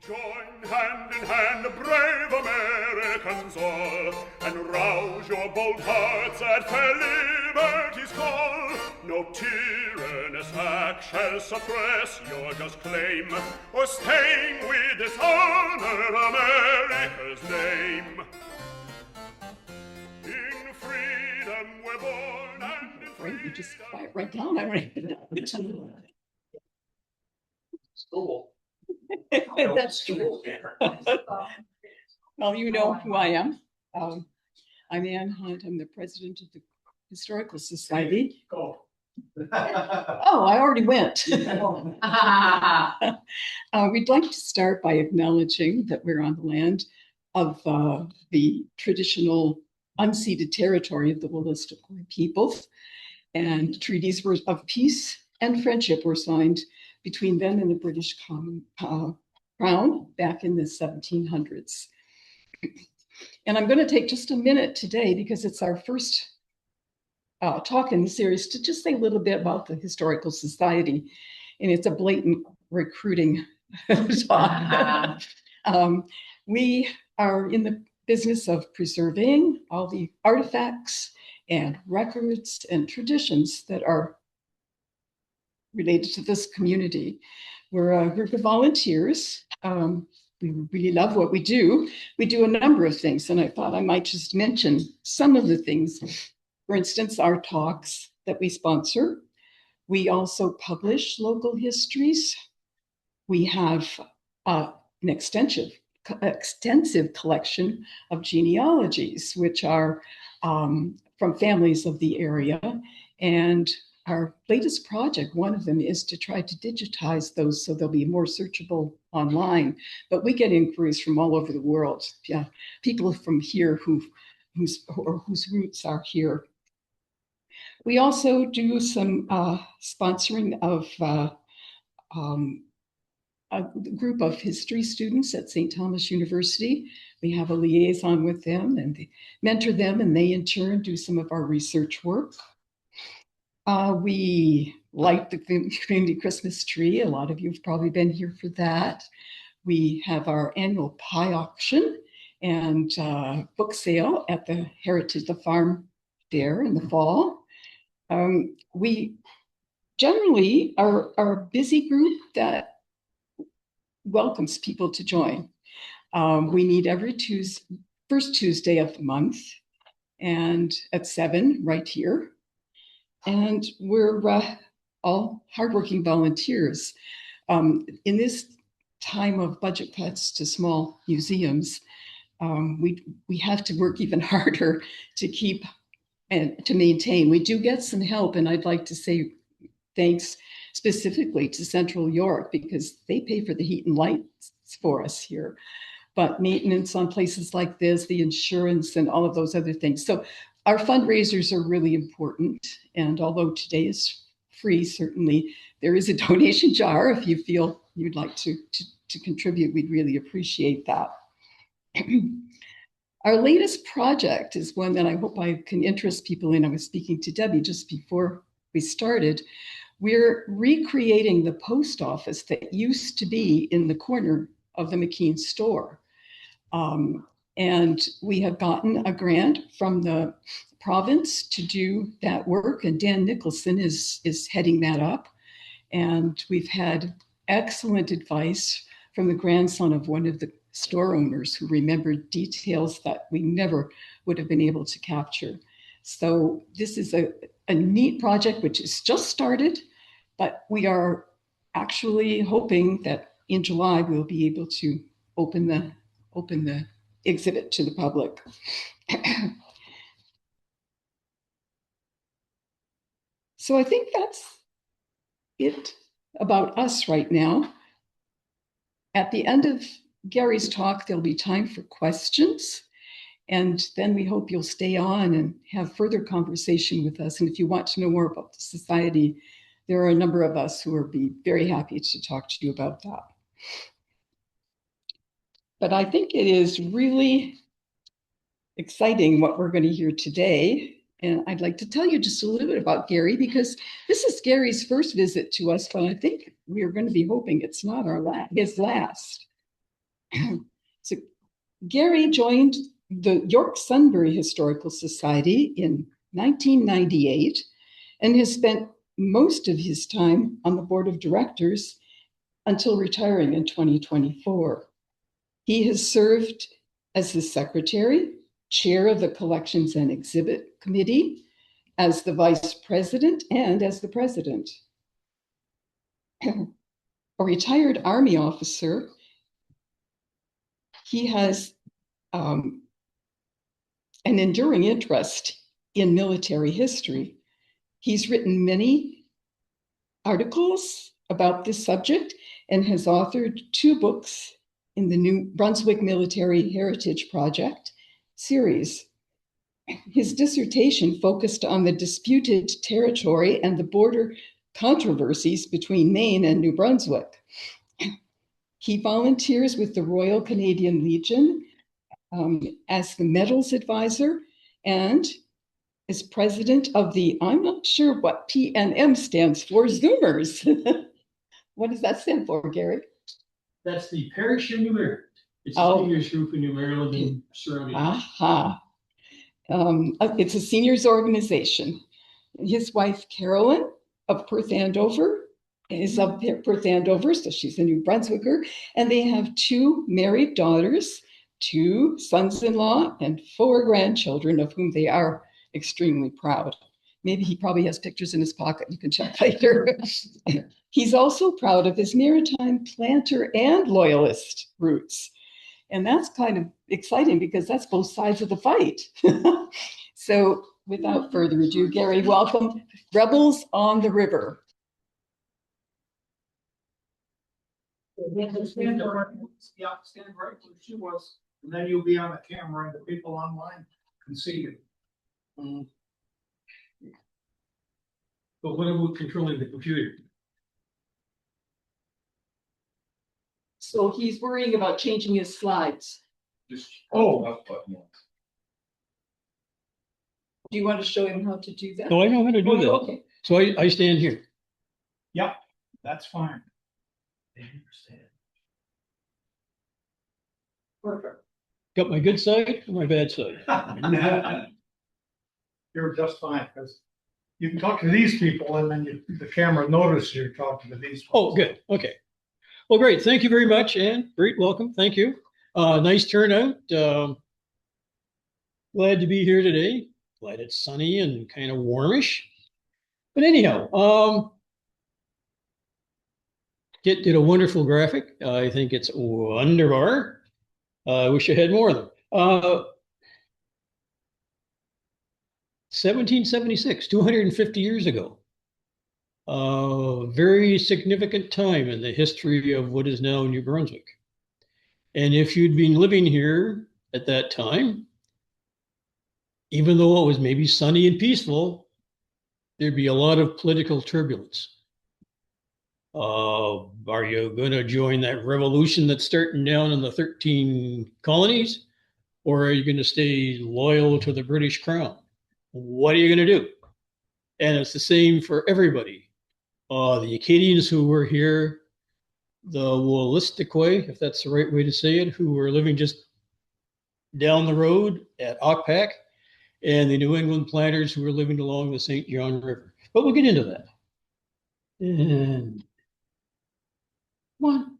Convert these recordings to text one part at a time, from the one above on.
Join hand in hand, brave Americans all, and rouse your bold hearts at fair liberty's call. No tyrannous act shall suppress your just claim, or stain with dishonor America's name. In freedom we're born, and in freedom... You just quiet right down. I read it. School. That's true. Well, you know who I am. I'm Ann Hunt. I'm the president of the Historical Society. Oh, I already went. We'd like to start by acknowledging that we're on the land of the traditional unceded territory of the Wolastoqey peoples, and treaties of peace and friendship were signed between them and the British Crown back in the 1700s. And I'm going to take just a minute today, because it's our first talk in the series, to just say a little bit about the Historical Society. And it's a blatant recruiting talk. We are in the business of preserving all the artifacts and records and traditions that are related to this community. We're a group of volunteers. We really love what we do. We do a number of things, and I thought I might just mention some of the things. For instance, our talks that we sponsor. We also publish local histories. We have an extensive collection of genealogies, which are from families of the area. And our latest project, one of them, is to try to digitize those so they'll be more searchable online. But we get inquiries from all over the world. Yeah, people from here whose roots are here. We also do some sponsoring of a group of history students at St. Thomas University. We have a liaison with them, and they mentor them, and they in turn do some of our research work. We light the community Christmas tree. A lot of you have probably been here for that. We have our annual pie auction and book sale at the Farm Fair in the fall. We generally are a busy group that welcomes people to join. We meet every first Tuesday of the month, and at 7 right here. And we're all hardworking volunteers. In this time of budget cuts to small museums, we have to work even harder to keep and to maintain. We do get some help, and I'd like to say thanks specifically to Central York, because they pay for the heat and lights for us here. But maintenance on places like this, the insurance and all of those other things. So our fundraisers are really important. And although today is free, certainly there is a donation jar. If you feel you'd like to contribute, we'd really appreciate that. Our latest project is one that I hope I can interest people in. I was speaking to Debbie just before we started. We're recreating the post office that used to be in the corner of the McKean store. And we have gotten a grant from the province to do that work, and Dan Nicholson is heading that up. And we've had excellent advice from the grandson of one of the store owners who remembered details that we never would have been able to capture. So this is a neat project which has just started, but we are actually hoping that in July we'll be able to open the exhibit to the public. So I think that's it about us right now. At the end of Gary's talk, there'll be time for questions. And then we hope you'll stay on and have further conversation with us. And if you want to know more about the Society, there are a number of us who will be very happy to talk to you about that. But I think it is really exciting what we're going to hear today. And I'd like to tell you just a little bit about Gary, because this is Gary's first visit to us, but I think we're going to be hoping it's not his last. So Gary joined the York Sunbury Historical Society in 1998 and has spent most of his time on the board of directors until retiring in 2024. He has served as the secretary, chair of the Collections and Exhibit Committee, as the vice president, and as the president. A retired Army officer, he has an enduring interest in military history. He's written many articles about this subject and has authored 2 books in the New Brunswick Military Heritage Project series. His dissertation focused on the disputed territory and the border controversies between Maine and New Brunswick. He volunteers with the Royal Canadian Legion as the Medals Advisor and is president of the, I'm not sure what PNM stands for, Zoomers. What does that stand for, Gary? That's the parish in New Maryland. It's a seniors group in New Maryland and surrounding. Aha. It's a seniors organization. His wife, Carolyn, of Perth Andover, is of Perth Andover, so she's a New Brunswicker. And they have 2 married daughters, 2 sons-in-law, and 4 grandchildren, of whom they are extremely proud. Maybe he probably has pictures in his pocket. You can check later. He's also proud of his maritime planter and loyalist roots. And that's kind of exciting because that's both sides of the fight. So without further ado, Gary, welcome. Rebels on the River. Stand right where she was, and then you'll be on the camera and the people online can see you. But what about controlling the computer? So he's worrying about changing his slides. Oh. Do you want to show him how to do that? No, I know how to do that. Okay. So I stand here. Yep, that's fine. Perfect. Got my good side or my bad side? You're just fine, because you can talk to these people and then the camera notices you're talking to these. Oh, good. Okay. Well, great. Thank you very much, Anne. Great welcome. Thank you. Nice turnout. Glad to be here today. Glad it's sunny and kind of warmish. But anyhow, Kit did a wonderful graphic. I think it's wonderbar. I wish I had more of them. 1776, 250 years ago. Very significant time in the history of what is now New Brunswick. And if you'd been living here at that time, even though it was maybe sunny and peaceful, there'd be a lot of political turbulence. Are you going to join that revolution that's starting down in the 13 colonies? Or are you going to stay loyal to the British Crown? What are you going to do? And it's the same for everybody. The Acadians who were here, the Wolastoqey, if that's the right way to say it, who were living just down the road at Okpak, and the New England planters who were living along the St. John River. But we'll get into that. And come on.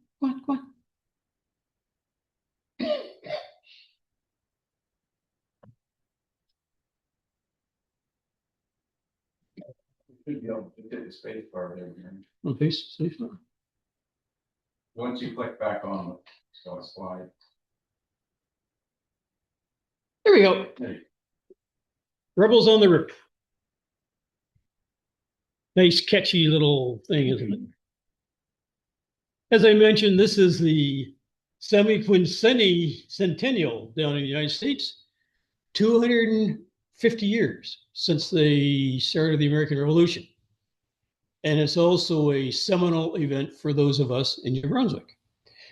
Should be able to hit the space bar there again. Okay, safe now. Once you click back on, it's gonna slide. There we go. Rebels on the River. Nice, catchy little thing, isn't it? As I mentioned, this is the semi-quincentennial down in the United States. 250 years since the start of the American Revolution. And it's also a seminal event for those of us in New Brunswick,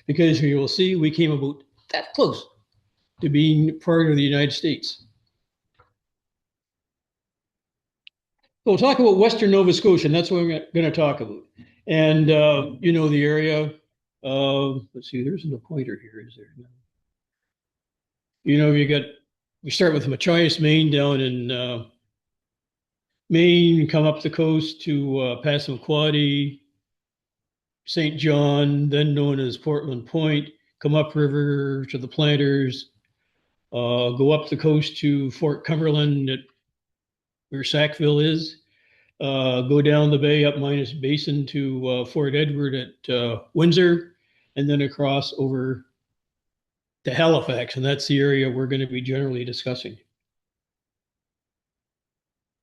because you will see we came about that close to being part of the United States. So we'll talk about Western Nova Scotia, and that's what I'm going to talk about. And you know the area, Let's see, there's no pointer here, is there? No. We start with Machias, Maine, down in Maine, come up the coast to Passamaquoddy, St. John, then known as Portland Point, come upriver to the Planters, go up the coast to Fort Cumberland, where Sackville is, go down the bay up Minas Basin to Fort Edward at Windsor, and then across over to Halifax, and that's the area we're going to be generally discussing.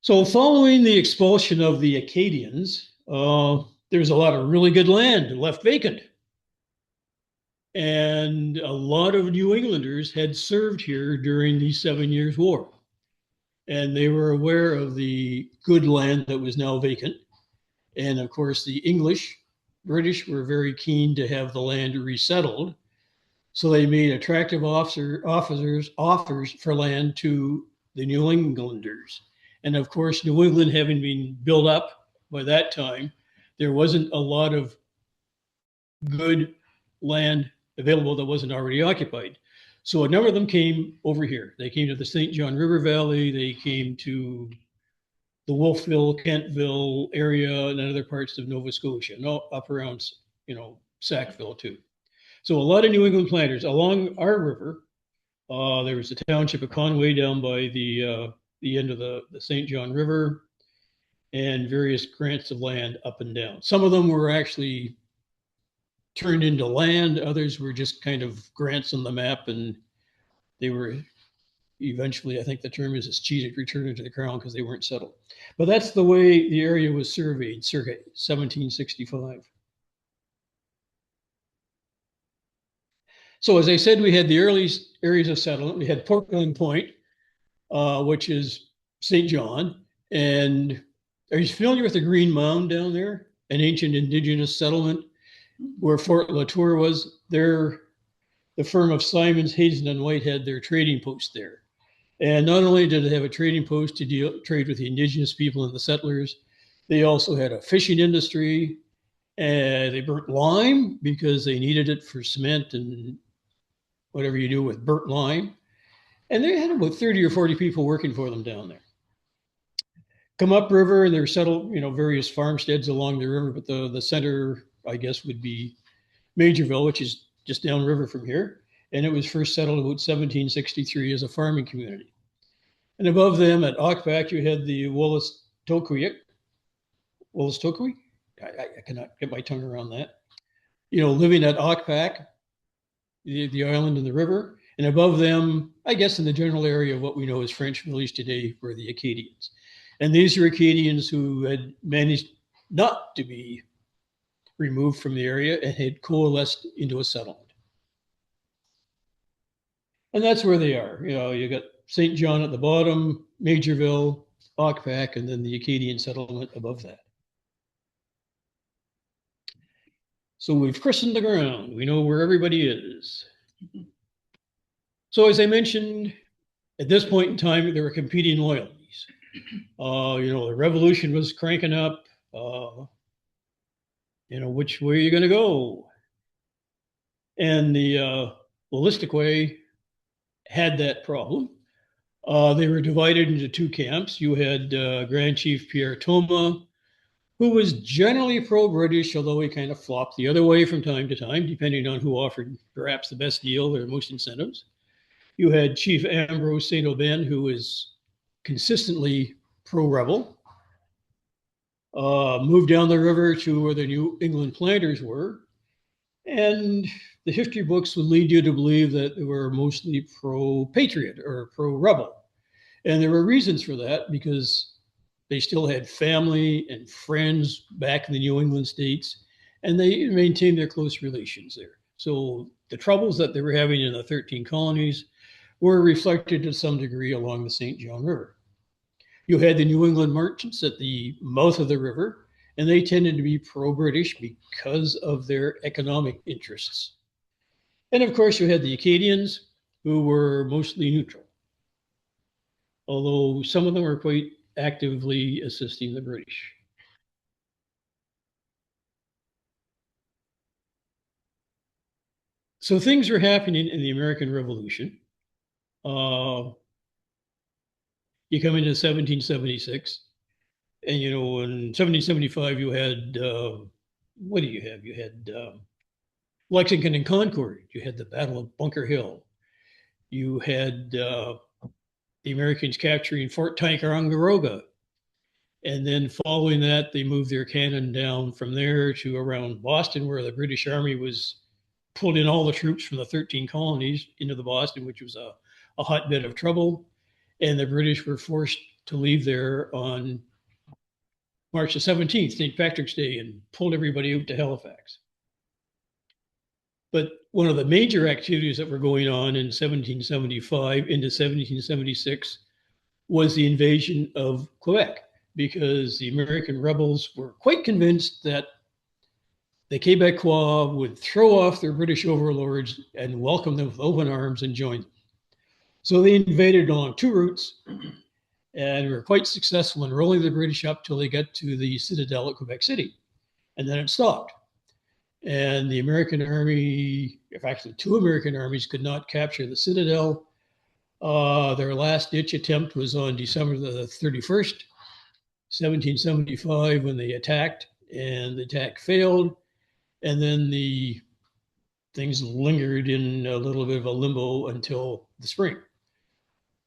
So following the expulsion of the Acadians, there's a lot of really good land left vacant. And a lot of New Englanders had served here during the 7 Years' War. And they were aware of the good land that was now vacant. And of course, the British were very keen to have the land resettled. So they made attractive offers for land to the New Englanders. And of course, New England having been built up by that time, there wasn't a lot of good land available that wasn't already occupied. So a number of them came over here. They came to the St. John River Valley. They came to the Wolfville, Kentville area and other parts of Nova Scotia, up around, Sackville too. So a lot of New England planters along our river. There was the township of Conway down by the end of the St. John River, and various grants of land up and down. Some of them were actually turned into land. Others were just kind of grants on the map, and they were eventually, I think the term is cheated, returned to the crown because they weren't settled. But that's the way the area was surveyed circa 1765. So as I said, we had the early areas of settlement. We had Portland Point, which is St. John. And are you familiar with the Green Mound down there? An ancient indigenous settlement where Fort Latour was. There, the firm of Simons, Hazen, and White had their trading post there. And not only did they have a trading post to trade with the indigenous people and the settlers, they also had a fishing industry. And they burnt lime because they needed it for cement and whatever you do with burnt lime. And they had about 30 or 40 people working for them down there. Come upriver, they're settled, various farmsteads along the river, but the center, I guess, would be Majorville, which is just downriver from here. And it was first settled about 1763 as a farming community. And above them at Ockpack, you had the Wolastoqiyik. I cannot get my tongue around that. Living at Ockpack, the island and the river. And above them, I guess in the general area of what we know as French Village today, were the Acadians. And these are Acadians who had managed not to be removed from the area and had coalesced into a settlement. And that's where they are. You got St. John at the bottom, Majorville, Ockpack, and then the Acadian settlement above that. So we've christened the ground. We know where everybody is. So as I mentioned, at this point in time, there were competing loyalties. The revolution was cranking up. Which way are you going to go? And the Wolastoqiyik had that problem. They were divided into two camps. You had Grand Chief Pierre Toma, who was generally pro-British, although he kind of flopped the other way from time to time, depending on who offered perhaps the best deal or most incentives. You had Chief Ambrose St. Aubin, who was consistently pro-rebel, moved down the river to where the New England planters were. And the history books would lead you to believe that they were mostly pro-patriot or pro-rebel. And there were reasons for that, because they still had family and friends back in the New England states, and they maintained their close relations there. So the troubles that they were having in the 13 colonies were reflected to some degree along the St. John River. You had the New England merchants at the mouth of the river, and they tended to be pro-British because of their economic interests. And of course, you had the Acadians, who were mostly neutral, although some of them were quite actively assisting the British. So things were happening in the American Revolution. You come into 1776, and you know, in 1775 you had what do you have? You had Lexington and Concord. You had the Battle of Bunker Hill. You had the Americans capturing Fort Ticonderoga. And then following that, they moved their cannon down from there to around Boston, where the British Army was pulled in all the troops from the 13 colonies into the Boston, which was a hotbed of trouble. And the British were forced to leave there on March the 17th, St. Patrick's Day, and pulled everybody out to Halifax. But one of the major activities that were going on in 1775 into 1776 was the invasion of Quebec, because the American rebels were quite convinced that the Quebecois would throw off their British overlords and welcome them with open arms and join them. So they invaded along two routes and were quite successful in rolling the British up till they got to the citadel at Quebec City. And then it stopped. And the American army, actually two American armies, could not capture the citadel. Their last ditch attempt was on December the 31st, 1775, when they attacked, and the attack failed. And then the things lingered in a little bit of a limbo until the spring,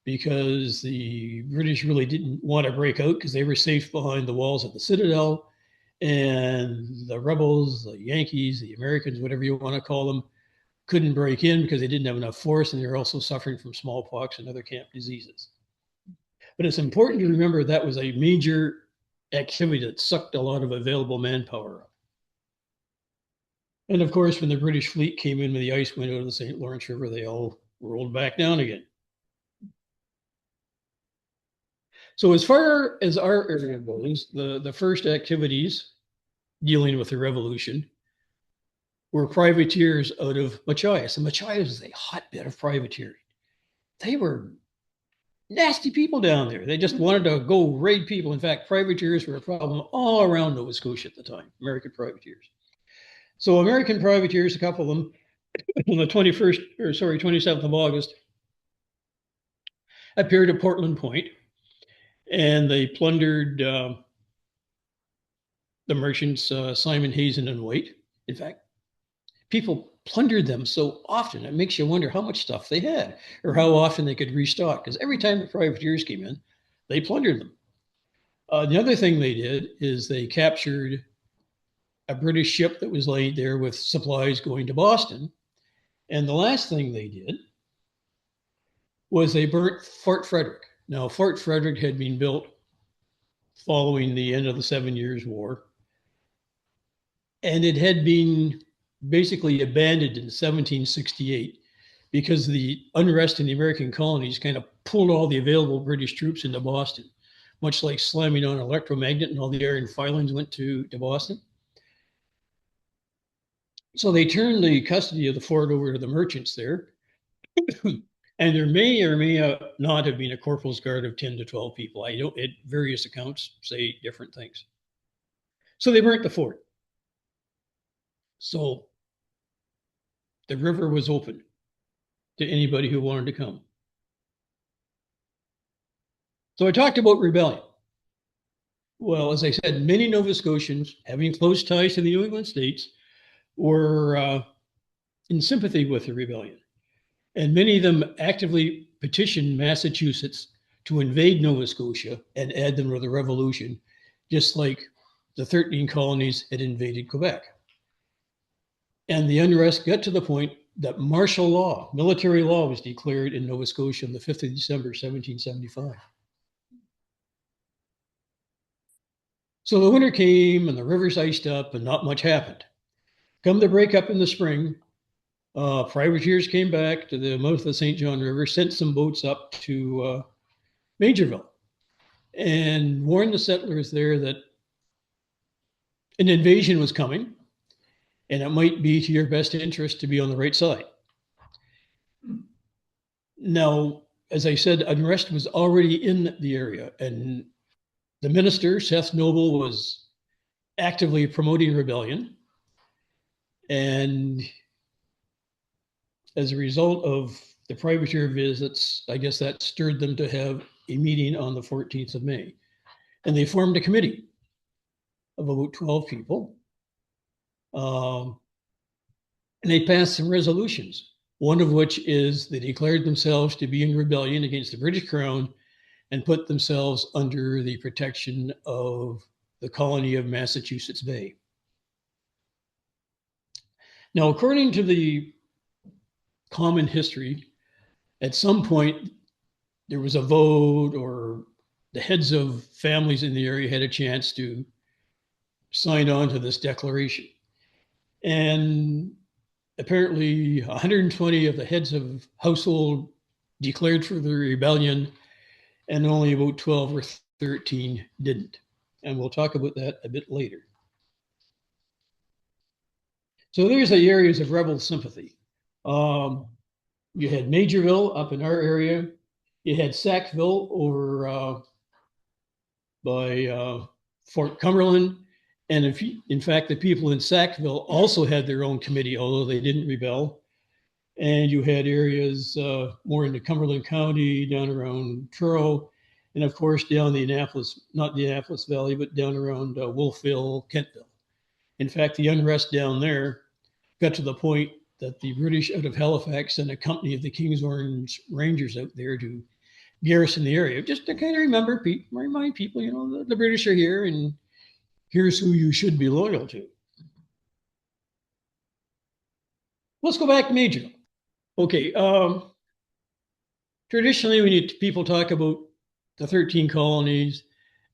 because the British really didn't want to break out because they were safe behind the walls of the citadel. And the rebels, the Yankees, the Americans, whatever you want to call them, couldn't break in because they didn't have enough force, and they were also suffering from smallpox and other camp diseases. But it's important to remember that was a major activity that sucked a lot of available manpower up. And of course, when the British fleet came in with the ice went out of the St. Lawrence River, they all rolled back down again. So as far as our area goes, the first activities dealing with the revolution were privateers out of Machias. And Machias is a hotbed of privateering. They were nasty people down there. They just wanted to go raid people. In fact, privateers were a problem all around Nova Scotia at the time, American privateers. So American privateers, a couple of them, on the 27th of August, appeared at Portland Point, and they plundered the merchants, Simon, Hazen, and White. In fact, people plundered them so often, it makes you wonder how much stuff they had or how often they could restock, because every time the privateers came in, they plundered them. The other thing they did is they captured a British ship that was laid there with supplies going to Boston. And the last thing they did was they burnt Fort Frederick. Now, Fort Frederick had been built following the end of the 7 Years' War, and it had been basically abandoned in 1768 because the unrest in the American colonies kind of pulled all the available British troops into Boston, much like slamming on an electromagnet and all the iron filings went to Boston. So they turned the custody of the fort over to the merchants there. And there may or may not have been a corporal's guard of 10 to 12 people. Various accounts say different things. So they burnt the fort. So the river was open to anybody who wanted to come. So I talked about rebellion. Well, as I said, many Nova Scotians, having close ties to the New England states, were in sympathy with the rebellion. And many of them actively petitioned Massachusetts to invade Nova Scotia and add them to the Revolution, just like the 13 colonies had invaded Quebec. And the unrest got to the point that martial law, military law, was declared in Nova Scotia on the 5th of December, 1775. So the winter came and the rivers iced up and not much happened. Come the breakup in the spring, privateers came back to the mouth of the St. John River, sent some boats up to Majorville, and warned the settlers there that an invasion was coming, and it might be to your best interest to be on the right side. Now, as I said, unrest was already in the area, and the minister, Seth Noble, was actively promoting rebellion. And as a result of the privateer visits, I guess that stirred them to have a meeting on the 14th of May. And they formed a committee of about 12 people. And they passed some resolutions, one of which is they declared themselves to be in rebellion against the British Crown and put themselves under the protection of the colony of Massachusetts Bay. Now, according to the common history, at some point there was a vote, or the heads of families in the area had a chance to sign on to this declaration. And apparently 120 of the heads of household declared for the rebellion, and only about 12 or 13 didn't. And we'll talk about that a bit later. So there's the areas of rebel sympathy. You had Majorville up in our area. You had Sackville over by Fort Cumberland. And in fact, the people in Sackville also had their own committee, although they didn't rebel. And you had areas more into Cumberland County, down around Truro, and of course down the Annapolis, not the Annapolis Valley, but down around Wolfville, Kentville. In fact, the unrest down there got to the point that the British out of Halifax sent a company of the King's Orange Rangers out there to garrison the area, just to kind of remind people, you know, the British are here and here's who you should be loyal to. Let's go back to Majorville. Okay, traditionally when people talk about the 13 colonies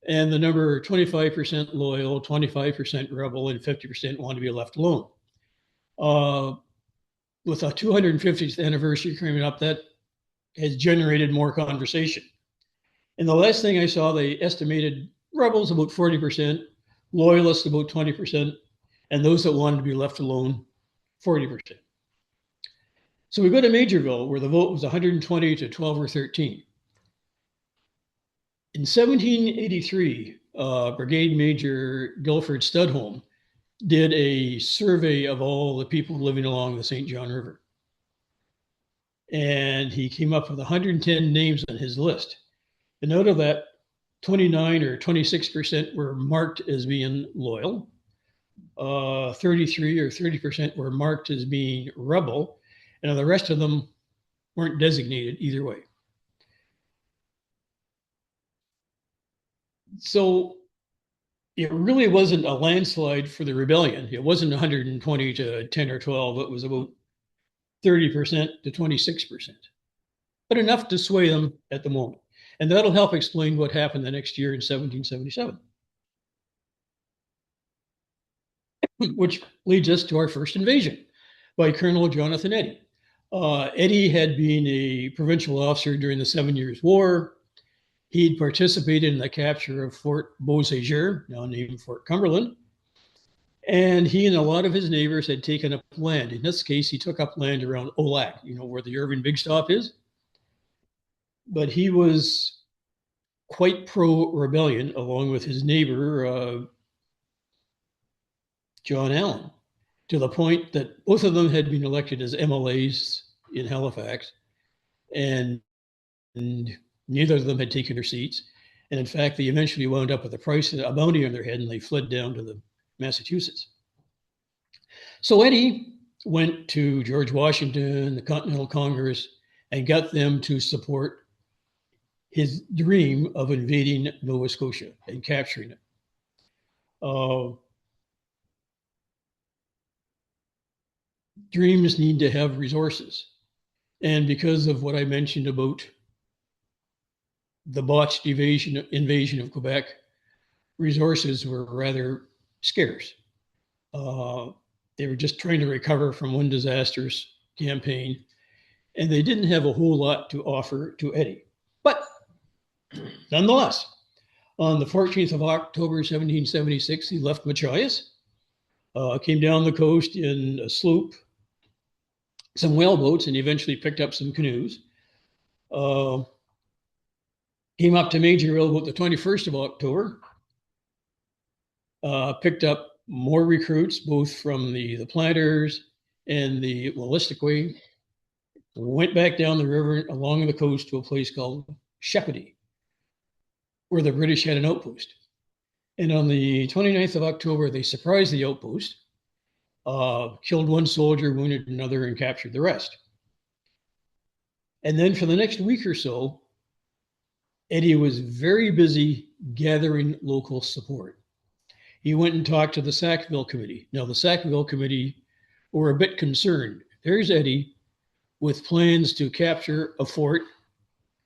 and the number 25% loyal, 25% rebel, and 50% want to be left alone. With a 250th anniversary coming up, that has generated more conversation. And the last thing I saw, they estimated rebels about 40%, loyalists about 20%, and those that wanted to be left alone, 40%. So we go to Majorville, where the vote was 120 to 12 or 13. In 1783, Brigade Major Guilford Studholme did a survey of all the people living along the St. John River. And he came up with 110 names on his list. And out of that, 29 or 26% were marked as being loyal. 33 or 30% were marked as being rebel. And the rest of them weren't designated either way. So it really wasn't a landslide for the rebellion. It wasn't 120 to 10 or 12. It was about 30% to 26%, but enough to sway them at the moment. And that'll help explain what happened the next year in 1777. Which leads us to our first invasion by Colonel Jonathan Eddy. Eddy had been a provincial officer during the 7 Years' War. He'd participated in the capture of Fort Beauséjour, now named Fort Cumberland. And he and a lot of his neighbors had taken up land. In this case, he took up land around Olac, you know, where the Irving Big Stop is. But he was quite pro-rebellion, along with his neighbor, John Allen, to the point that both of them had been elected as MLAs in Halifax, and neither of them had taken their seats. And in fact, they eventually wound up with a bounty on their head, and they fled down to the Massachusetts. So Eddy went to George Washington, the Continental Congress, and got them to support his dream of invading Nova Scotia and capturing it. Dreams need to have resources. And because of what I mentioned about the botched invasion of Quebec, resources were rather scarce. They were just trying to recover from one disastrous campaign, and they didn't have a whole lot to offer to Eddy. But nonetheless, on the 14th of October, 1776, he left Machias, came down the coast in a sloop, some whaleboats, and eventually picked up some canoes. Came up to Majorville about the 21st of October, picked up more recruits, both from the planters and the Wolastoqey. went back down the river along the coast to a place called Shepparton, where the British had an outpost. And on the 29th of October, they surprised the outpost, killed one soldier, wounded another, and captured the rest. And then for the next week or so, Eddie was very busy gathering local support. He went and talked to the Sackville Committee. Now, the Sackville Committee were a bit concerned. There's Eddie with plans to capture a fort,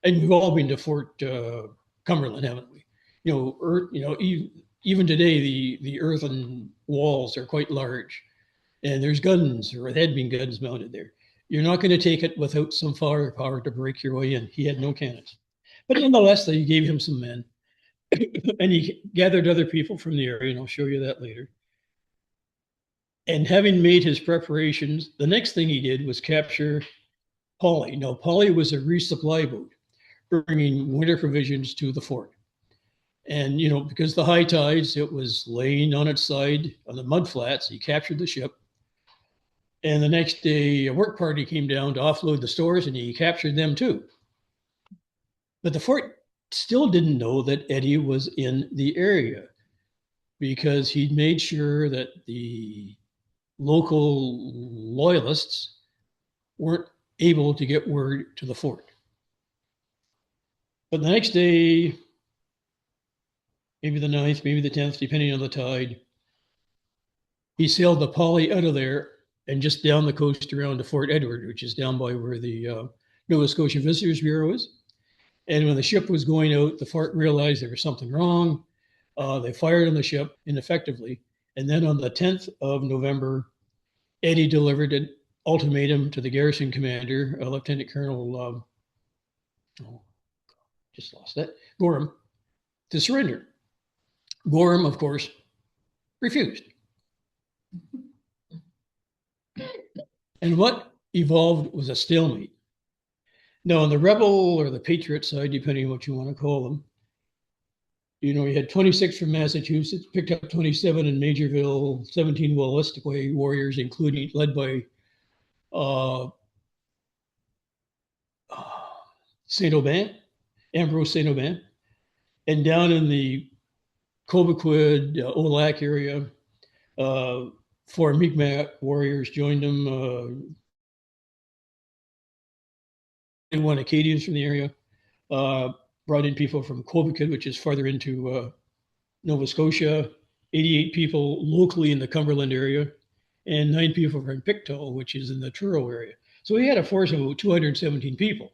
and we've all been to Fort Cumberland, haven't we? Even today, the earthen walls are quite large, and there's guns, or had been guns mounted there. You're not going to take it without some firepower to break your way in. He had no cannons. But nonetheless, they gave him some men, and he gathered other people from the area, and I'll show you that later. And having made his preparations, the next thing he did was capture Polly. Now, Polly was a resupply boat bringing winter provisions to the fort. And, because the high tides, it was laying on its side on the mud flats. He captured the ship. And the next day, a work party came down to offload the stores, and he captured them too. But the fort still didn't know that Eddie was in the area, because he'd made sure that the local loyalists weren't able to get word to the fort. But the next day, maybe the 9th, maybe the 10th, depending on the tide, he sailed the Polly out of there and just down the coast around to Fort Edward, which is down by where the Nova Scotia Visitors Bureau is. And when the ship was going out, the fort realized there was something wrong. They fired on the ship ineffectively. And then on the 10th of November, Eddie delivered an ultimatum to the garrison commander, Lieutenant Colonel, Gorham, to surrender. Gorham, of course, refused. And what evolved was a stalemate. Now, on the rebel or the patriot side, depending on what you want to call them, you had 26 from Massachusetts, picked up 27 in Majorville, 17 Wolastoqey warriors, including led by Saint-Aubin, Ambrose Saint-Aubin. And down in the Cobequid, Olac area, 4 Mi'kmaq warriors joined them. 21 Acadians from the area, brought in people from Quebec, which is farther into Nova Scotia, 88 people locally in the Cumberland area, and 9 people from Pictou, which is in the Truro area. So he had a force of about 217 people.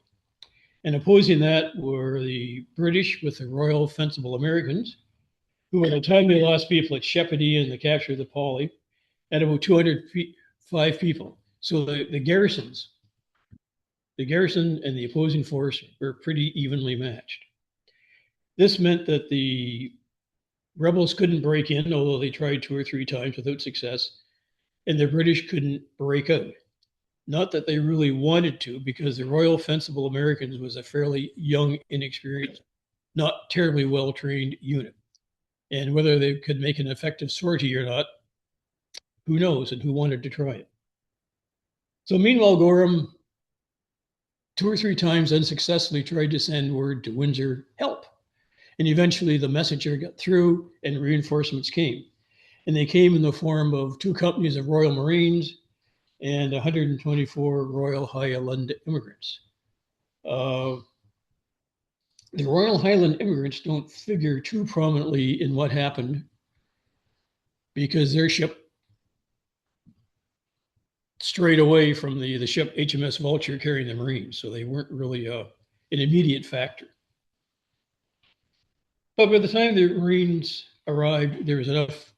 And opposing that were the British with the Royal Fencible Americans, who at the time they lost people at Shepparton and the capture of the Polly, had about 205 people. So the garrison and the opposing force were pretty evenly matched. This meant that the rebels couldn't break in, although they tried 2 or 3 times without success, and the British couldn't break out. Not that they really wanted to, because the Royal Fencible Americans was a fairly young, inexperienced, not terribly well-trained unit. And whether they could make an effective sortie or not, who knows, and who wanted to try it. So meanwhile, Gorham 2 or 3 times unsuccessfully tried to send word to Windsor, help. And eventually the messenger got through and reinforcements came. And they came in the form of 2 companies of Royal Marines and 124 Royal Highland immigrants. The Royal Highland immigrants don't figure too prominently in what happened, because their ship strayed away from the ship HMS Vulture carrying the Marines, so they weren't really an immediate factor. But by the time the Marines arrived, there was enough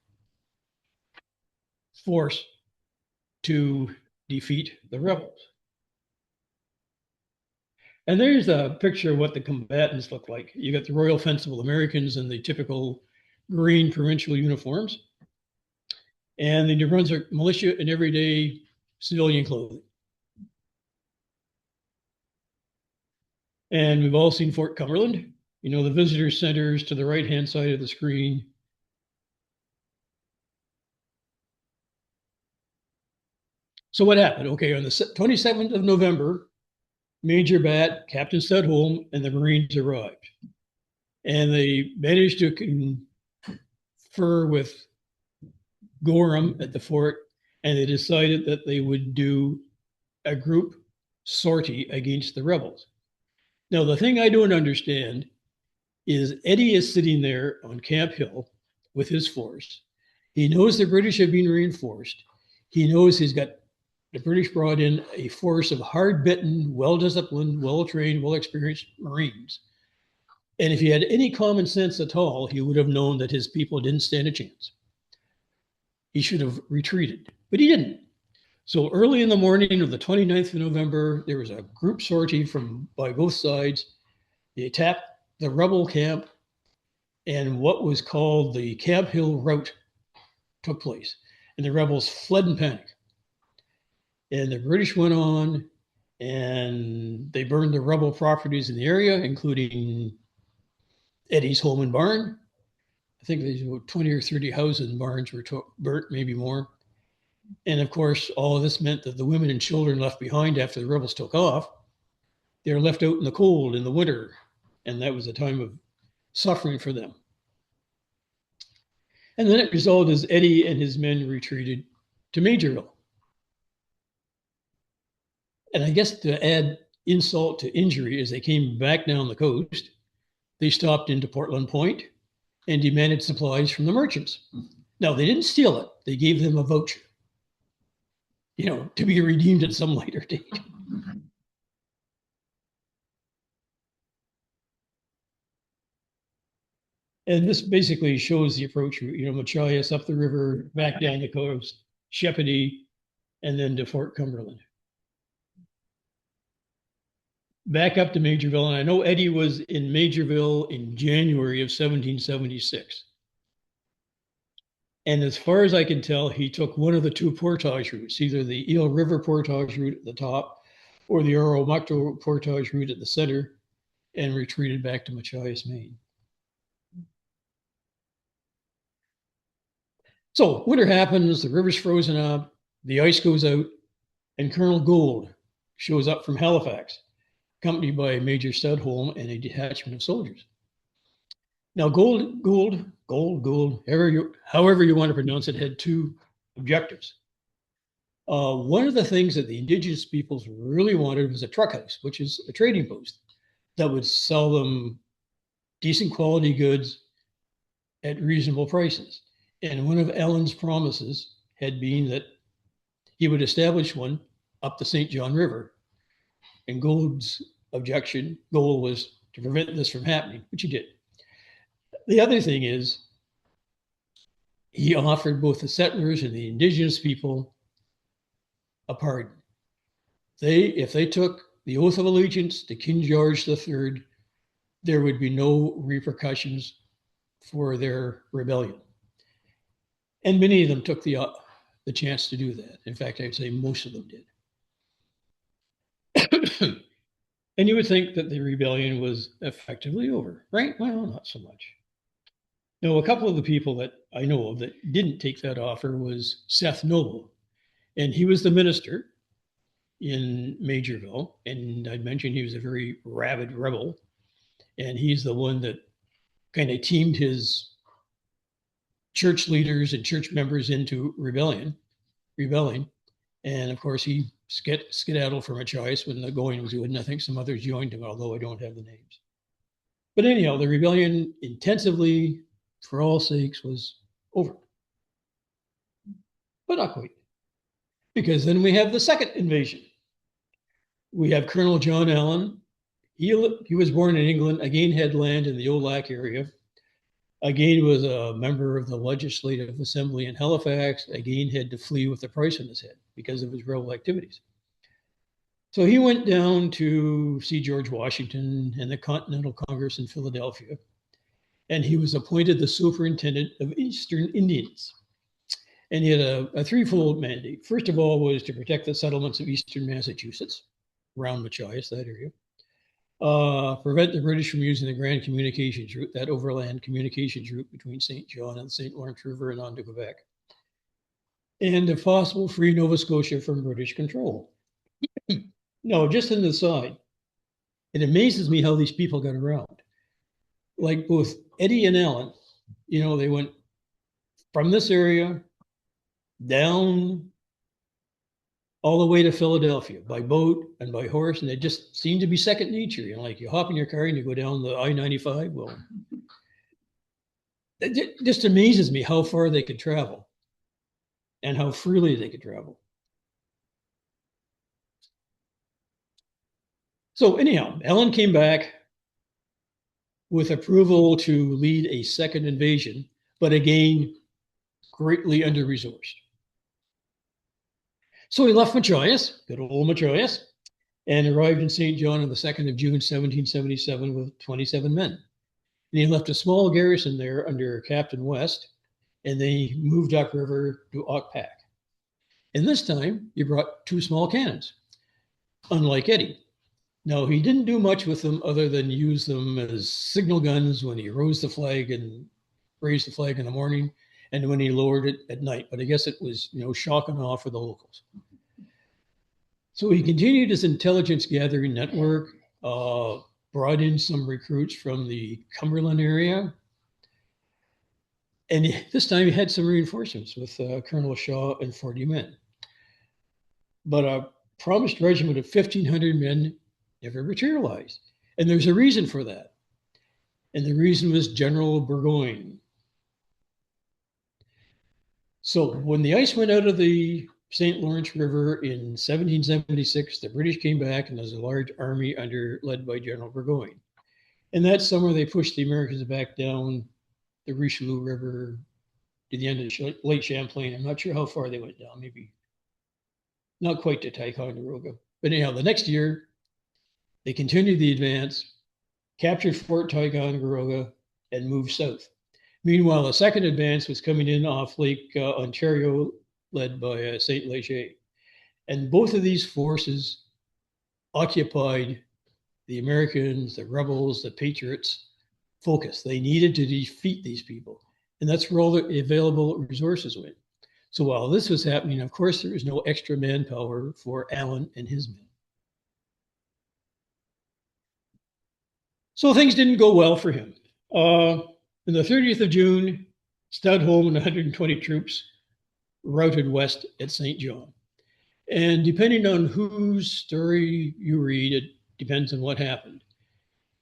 force to defeat the rebels. And there's a picture of what the combatants look like. You got the Royal Fencible Americans in the typical green provincial uniforms, and the New Brunswick militia in everyday civilian clothing. And we've all seen Fort Cumberland. The visitor centers to the right-hand side of the screen. So what happened? Okay, on the 27th of November, Major Bat, Captain Studholme, and the Marines arrived. And they managed to confer with Gorham at the fort, and they decided that they would do a group sortie against the rebels. Now, the thing I don't understand is Eddie is sitting there on Camp Hill with his force. He knows the British have been reinforced. He knows he's got the British brought in a force of hard-bitten, well-disciplined, well-trained, well-experienced Marines. And if he had any common sense at all, he would have known that his people didn't stand a chance. He should have retreated, but he didn't. So early in the morning of the 29th of November, there was a group sortie by both sides. They attacked the rebel camp, and what was called the Camp Hill rout took place. And the rebels fled in panic. And the British went on, and they burned the rebel properties in the area, including Eddie's home and barn. I think there's 20 or 30 houses and barns were burnt, maybe more. And of course, all of this meant that the women and children left behind after the rebels took off, they were left out in the cold in the winter. And that was a time of suffering for them. And then it resulted as Eddie and his men retreated to Majorville. And I guess to add insult to injury, as they came back down the coast, they stopped into Portland Point and demanded supplies from the merchants. Now, they didn't steal it. They gave them a voucher, to be redeemed at some later date. And this basically shows the approach route, Machias up the river, back down the coast, Shepparton, and then to Fort Cumberland. Back up to Majorville, and I know Eddie was in Majorville in January of 1776. And as far as I can tell, he took one of the two portage routes, either the Eel River portage route at the top or the Oromocto portage route at the center, and retreated back to Machias, Maine. So winter happens, the river's frozen up, the ice goes out, and Colonel Gould shows up from Halifax, accompanied by Major Studholme and a detachment of soldiers. Now, Gould, however you want to pronounce it, had two objectives. One of the things that the Indigenous peoples really wanted was a truck house, which is a trading post that would sell them decent quality goods at reasonable prices. And one of Allen's promises had been that he would establish one up the St. John River. And Gould's goal was to prevent this from happening, which he did. The other thing is, he offered both the settlers and the Indigenous people a pardon. If they took the oath of allegiance to King George III, there would be no repercussions for their rebellion. And many of them took the chance to do that. In fact, I'd say most of them did. And you would think that the rebellion was effectively over, right? Well, not so much. Now, a couple of the people that I know of that didn't take that offer was Seth Noble. And he was the minister in Majorville. And I'd mentioned he was a very rabid rebel. And he's the one that kind of teamed his church leaders and church members into rebelling. And of course, he skedaddled from Machias when the going was good. And I think some others joined him, although I don't have the names. But anyhow, the rebellion intensively, for all sakes, was over. But not quite. Because then we have the second invasion. We have Colonel John Allen. He was born in England, again had land in the Olac area. Again was a member of the Legislative Assembly in Halifax. Again had to flee with the price on his head because of his rebel activities. So he went down to see George Washington and the Continental Congress in Philadelphia. And he was appointed the superintendent of Eastern Indians. And he had a threefold mandate. First of all was to protect the settlements of Eastern Massachusetts, around Machias, that area. Prevent the British from using the Grand Communications Route, that overland communications route between St. John and the St. Lawrence River and on to Quebec. And if possible, free Nova Scotia from British control. No, just an aside, It amazes me how these people got around. Like both Eddie and Alan, they went from this area down all the way to Philadelphia by boat and by horse, and it just seemed to be second nature. Like you hop in your car and you go down the I-95. Well, it just amazes me how far they could travel and how freely they could travel. So anyhow, Ellen came back with approval to lead a second invasion, but again, greatly under-resourced. So he left Machias, good old Machias, and arrived in St. John on the 2nd of June, 1777 with 27 men. And he left a small garrison there under Captain West, and they moved upriver to Okpak. And this time, he brought 2 small cannons, unlike Eddie. Now, he didn't do much with them other than use them as signal guns when he raised the flag in the morning and when he lowered it at night. But I guess it was, shock and awe for the locals. So he continued his intelligence gathering network, brought in some recruits from the Cumberland area. And this time he had some reinforcements with Colonel Shaw and 40 men. But a promised regiment of 1,500 men never materialized. And there's a reason for that. And the reason was General Burgoyne. So when the ice went out of the St. Lawrence River in 1776, the British came back and there's a large army led by General Burgoyne. And that summer they pushed the Americans back down the Richelieu River to the end of Lake Champlain. I'm not sure how far they went down, maybe not quite to Ticonderoga. But anyhow, the next year, they continued the advance, captured Fort Ticonderoga, and moved south. Meanwhile, a second advance was coming in off Lake Ontario, led by St. Leger. And both of these forces occupied the Americans, the rebels, the patriots' focus. They needed to defeat these people. And that's where all the available resources went. So while this was happening, of course, there was no extra manpower for Allen and his men. So things didn't go well for him. On the 30th of June, Studholme and 120 troops routed west at St. John. And depending on whose story you read, it depends on what happened.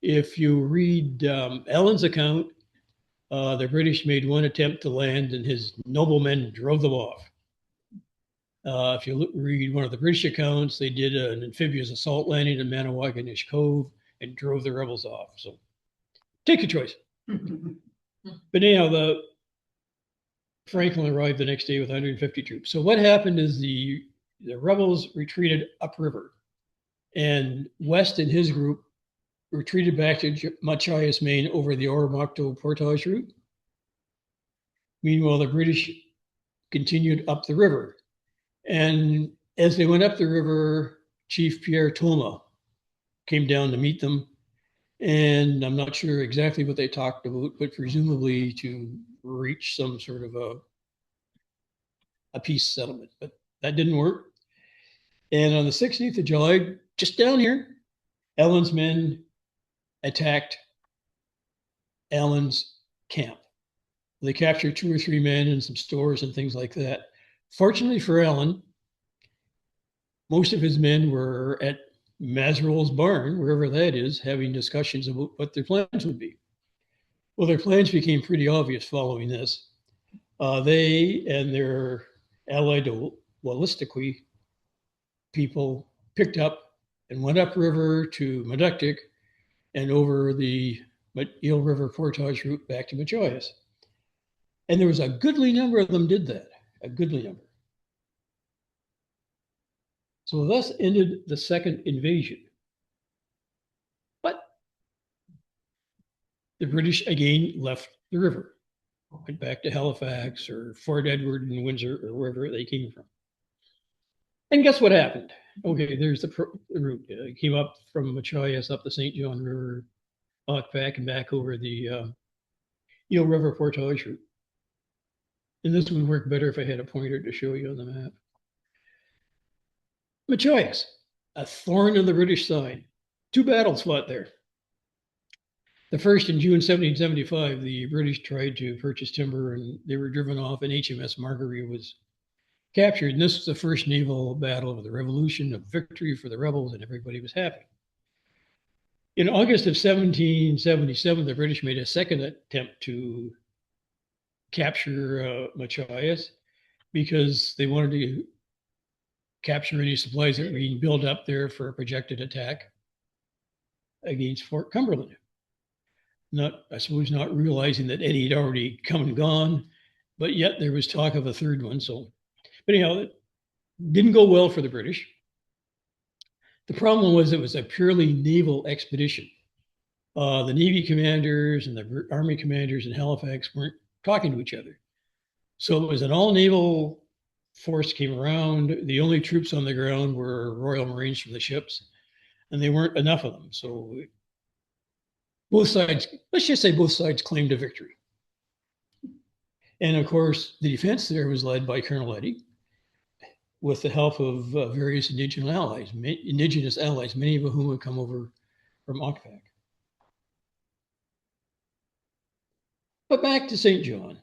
If you read Allen's account, the British made one attempt to land and his noblemen drove them off. If you read one of the British accounts, they did an amphibious assault landing in Manawaganish Cove and drove the rebels off. So take your choice. But anyhow, Franklin arrived the next day with 150 troops. So what happened is the rebels retreated upriver, and West and his group retreated back to Machias, Maine over the Oromocto Portage route. Meanwhile, the British continued up the river. And as they went up the river, Chief Pierre Toma came down to meet them. And I'm not sure exactly what they talked about, but presumably to reach some sort of a peace settlement. But that didn't work. And on the 16th of July, just down here, Allen's men attacked Allen's camp. They captured 2 or 3 men and some stores and things like that. Fortunately for Allen, most of his men were at Maserol's barn, wherever that is, having discussions about what their plans would be. Well, their plans became pretty obvious following this. They and their allied Wolastoqey people picked up and went upriver to Meductic and over the Eel River Portage route back to Machias. And there was a goodly number of them did that, a goodly number. So thus ended the second invasion. But the British again left the river, went back to Halifax or Fort Edward and Windsor or wherever they came from. And guess what happened? Okay, there's the route. It came up from Machias up the St. John River, back and back over the Eel River Portage route. And this would work better if I had a pointer to show you on the map. Machias, a thorn in the British side, two battles fought there. The first in June 1775, the British tried to purchase timber and they were driven off, and HMS Marguerite was captured. And this was the first naval battle of the Revolution, a victory for the rebels, and everybody was happy. In August of 1777, the British made a second attempt to capture Machias because they wanted to capture any supplies that were being built up there for a projected attack against Fort Cumberland. I suppose not realizing that Eddie had already come and gone, but yet there was talk of a third one. So, but anyhow, it didn't go well for the British. The problem was it was a purely naval expedition. The Navy commanders and the Army commanders in Halifax weren't talking to each other. So it was an all-naval force came around. The only troops on the ground were Royal Marines from the ships, and they weren't enough of them. So both sides, let's just say both sides claimed a victory. And of course, the defense there was led by Colonel Eddy with the help of various indigenous allies, many of whom had come over from Ocpac. But back to St. John.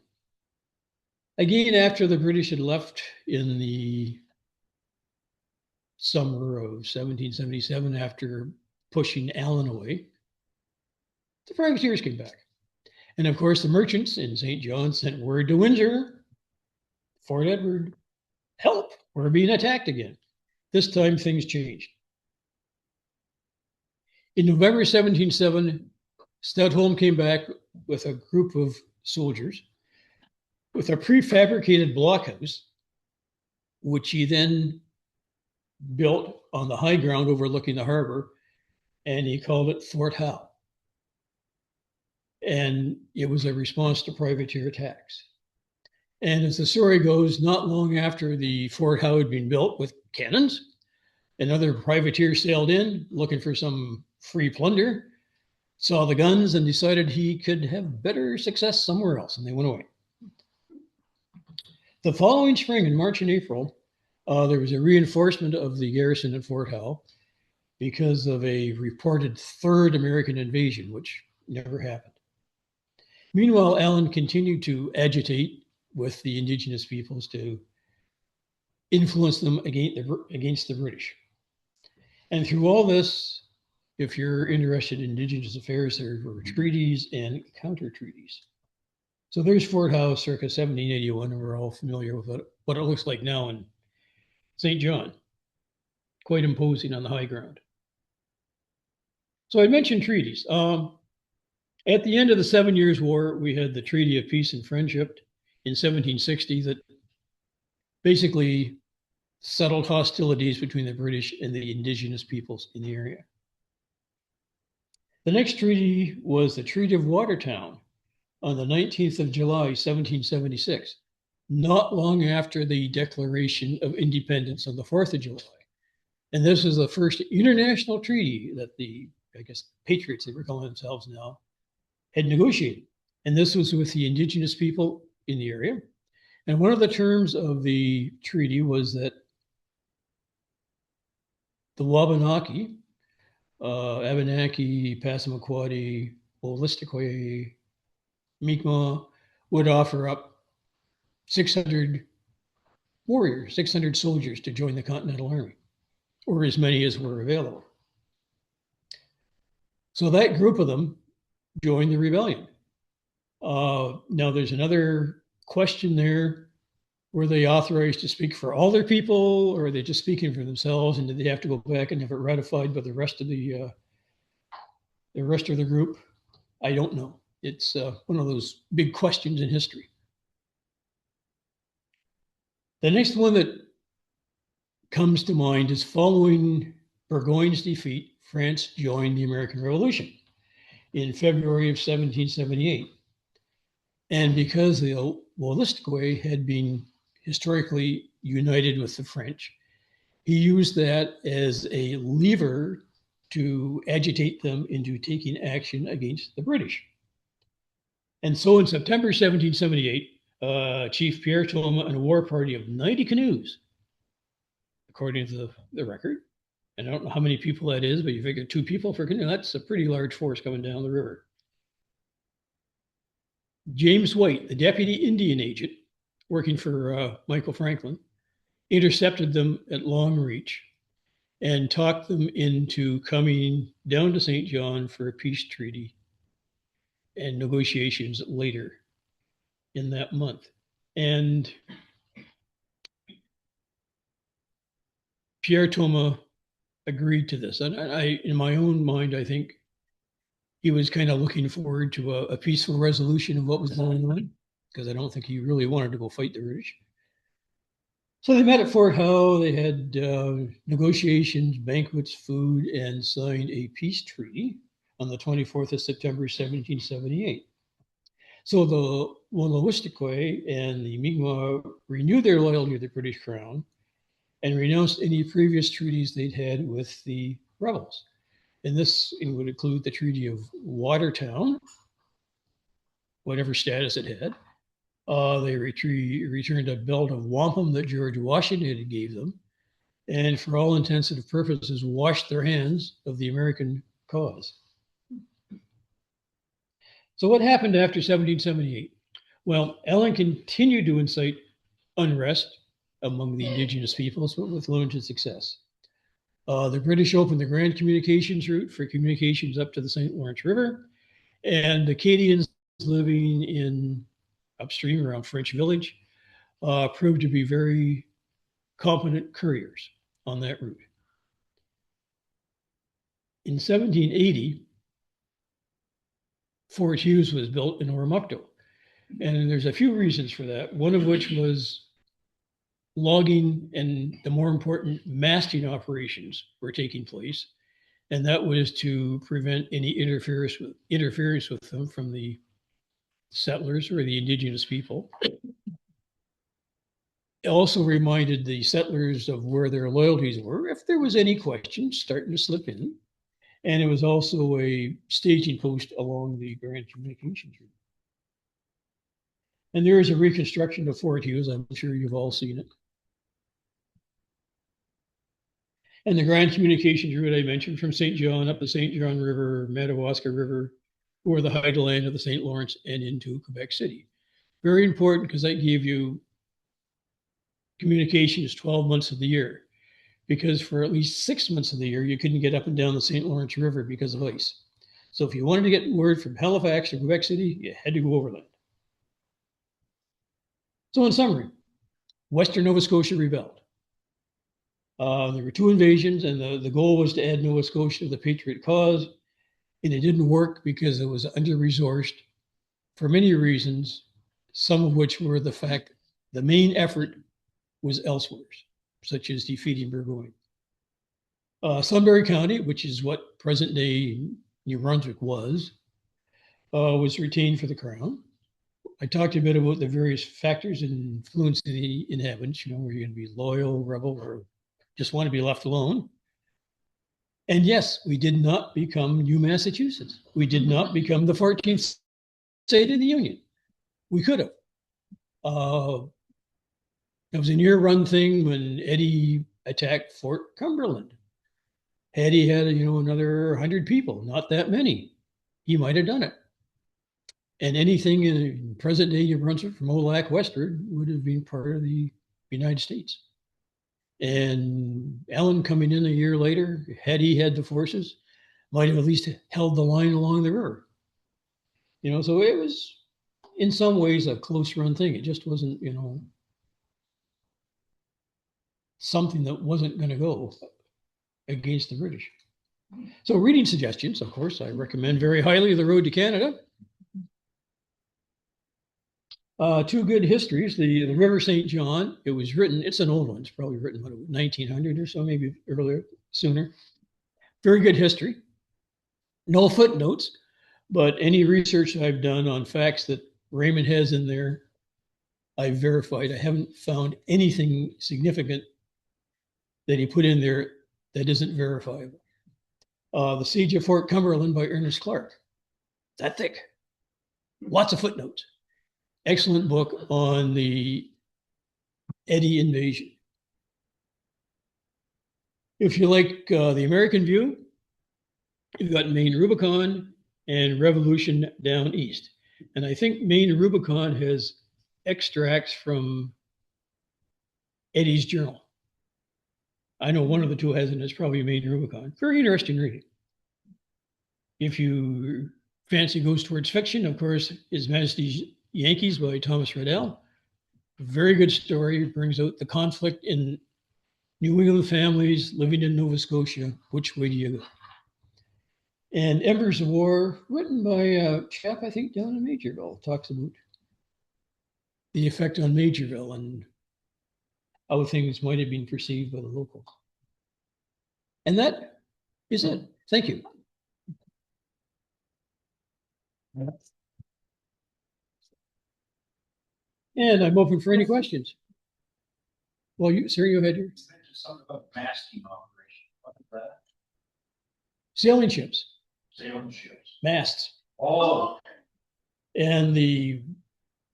Again, after the British had left in the summer of 1777, after pushing Allen away, the privateers came back. And of course, the merchants in St. John sent word to Windsor, Fort Edward, help, we're being attacked again. This time things changed. In November 1707, Studholme came back with a group of soldiers with a prefabricated blockhouse, which he then built on the high ground overlooking the harbor, and he called it Fort Howe. And it was a response to privateer attacks. And as the story goes, not long after the Fort Howe had been built with cannons, another privateer sailed in looking for some free plunder, saw the guns, and decided he could have better success somewhere else, and they went away. The following spring, in March and April, there was a reinforcement of the garrison at Fort Howe because of a reported third American invasion, which never happened. Meanwhile, Allen continued to agitate with the indigenous peoples to influence them against the British. And through all this, if you're interested in indigenous affairs, there were treaties and counter treaties. So there's Fort Howe circa 1781, and we're all familiar with what it looks like now in St. John. Quite imposing on the high ground. So I mentioned treaties. At the end of the 7 Years' War, we had the Treaty of Peace and Friendship in 1760 that basically settled hostilities between the British and the indigenous peoples in the area. The next treaty was the Treaty of Watertown on the 19th of July, 1776, not long after the Declaration of Independence on the 4th of July. And this is the first international treaty that the, I guess, patriots, they were calling themselves now, had negotiated. And this was with the indigenous people in the area. And one of the terms of the treaty was that the Wabanaki, Abenaki, Passamaquoddy, Wolastoqey, Mi'kmaq would offer up 600 warriors, 600 soldiers to join the Continental Army, or as many as were available. So that group of them joined the rebellion. Now there's another question there. Were they authorized to speak for all their people, or are they just speaking for themselves? And did they have to go back and have it ratified by the rest of the group? I don't know. It's one of those big questions in history. The next one that comes to mind is following Burgoyne's defeat, France joined the American Revolution in February of 1778. And because the Wolastoqey had been historically united with the French, he used that as a lever to agitate them into taking action against the British. And so in September 1778, Chief Pierre Toma and a war party of 90 canoes, according to the record, And I don't know how many people that is, but you figure 2 people for canoe, that's a pretty large force coming down the river. James White, the deputy Indian agent working for Michael Franklin, intercepted them at Long Reach and talked them into coming down to St. John for a peace treaty and negotiations later in that month. And Pierre Thomas agreed to this. And I, in my own mind, I think he was kind of looking forward to a peaceful resolution of what was going on, because I don't think he really wanted to go fight the British. So they met at Fort Howe. They had negotiations, banquets, food, and signed a peace treaty on the 24th of September, 1778. So the Wolastoqey and the Mi'kmaq renewed their loyalty to the British Crown and renounced any previous treaties they'd had with the rebels. And this would include the Treaty of Watertown, whatever status it had. They returned a belt of wampum that George Washington had gave them, and for all intents and purposes, washed their hands of the American cause. So what happened after 1778? Well, Allen continued to incite unrest among the indigenous peoples, but with limited success. The British opened the Grand Communications route for communications up to the St. Lawrence River, and Acadians living in upstream around French Village proved to be very competent couriers on that route. In 1780, Fort Hughes was built in Oromocto, and there's a few reasons for that, one of which was logging and the more important masting operations were taking place, and that was to prevent any interference with them from the settlers or the indigenous people. It also reminded the settlers of where their loyalties were if there was any question starting to slip in. And it was also a staging post along the Grand Communications route. And there is a reconstruction of Fort Hughes. I'm sure you've all seen it. And the Grand Communications route I mentioned from St. John up the St. John River, Madawaska River, or the highland of the St. Lawrence and into Quebec City. Very important because that gave you communications 12 months of the year, because for at least 6 months of the year, you couldn't get up and down the St. Lawrence River because of ice. So if you wanted to get word from Halifax to Quebec City, you had to go overland. So in summary, Western Nova Scotia rebelled. There were 2 invasions, and the goal was to add Nova Scotia to the Patriot cause, and it didn't work because it was under-resourced for many reasons, some of which were the fact the main effort was elsewhere, such as defeating Burgoyne. Sunbury County, which is what present-day New Brunswick was retained for the Crown. I talked a bit about the various factors influencing the inhabitants, were you going to be loyal, rebel, or just want to be left alone? And yes, we did not become New Massachusetts. We did not become the 14th state of the Union. We could have. It was a near-run thing when Eddie attacked Fort Cumberland. Had he had, another 100 people, not that many, he might have done it. And anything in present-day New Brunswick from Molac westward would have been part of the United States. And Allen coming in a year later, had he had the forces, might have at least held the line along the river. So it was, in some ways, a close-run thing. It just wasn't, something that wasn't going to go against the British. So reading suggestions, of course, I recommend very highly The Road to Canada. 2 good histories. The River St. John, it was written, it's an old one, it's probably written, 1900 or so, maybe earlier, sooner. Very good history. No footnotes, but any research I've done on facts that Raymond has in there, I've verified. I haven't found anything significant that he put in there that isn't verifiable. The Siege of Fort Cumberland by Ernest Clark. That thick. Lots of footnotes. Excellent book on the Eddie invasion. If you like the American view, you've got Maine Rubicon and Revolution down east. And I think Maine Rubicon has extracts from Eddie's Journal. I know one of the two hasn't. It's probably Maine Rubicon. Very interesting reading. If you fancy goes towards fiction, of course, His Majesty's Yankees by Thomas Riddell. Very good story. Brings out the conflict in New England families living in Nova Scotia. Which way do you go? And Embers of War, written by a chap, I think, down in Majorville, talks about the effect on Majorville and how things might have been perceived by the locals. And that is it. Thank you. And I'm open for any questions. Well, you, sir, you had your You mentioned something about masking operation. What is that? sailing ships, Sailing ships. masts, Oh, and the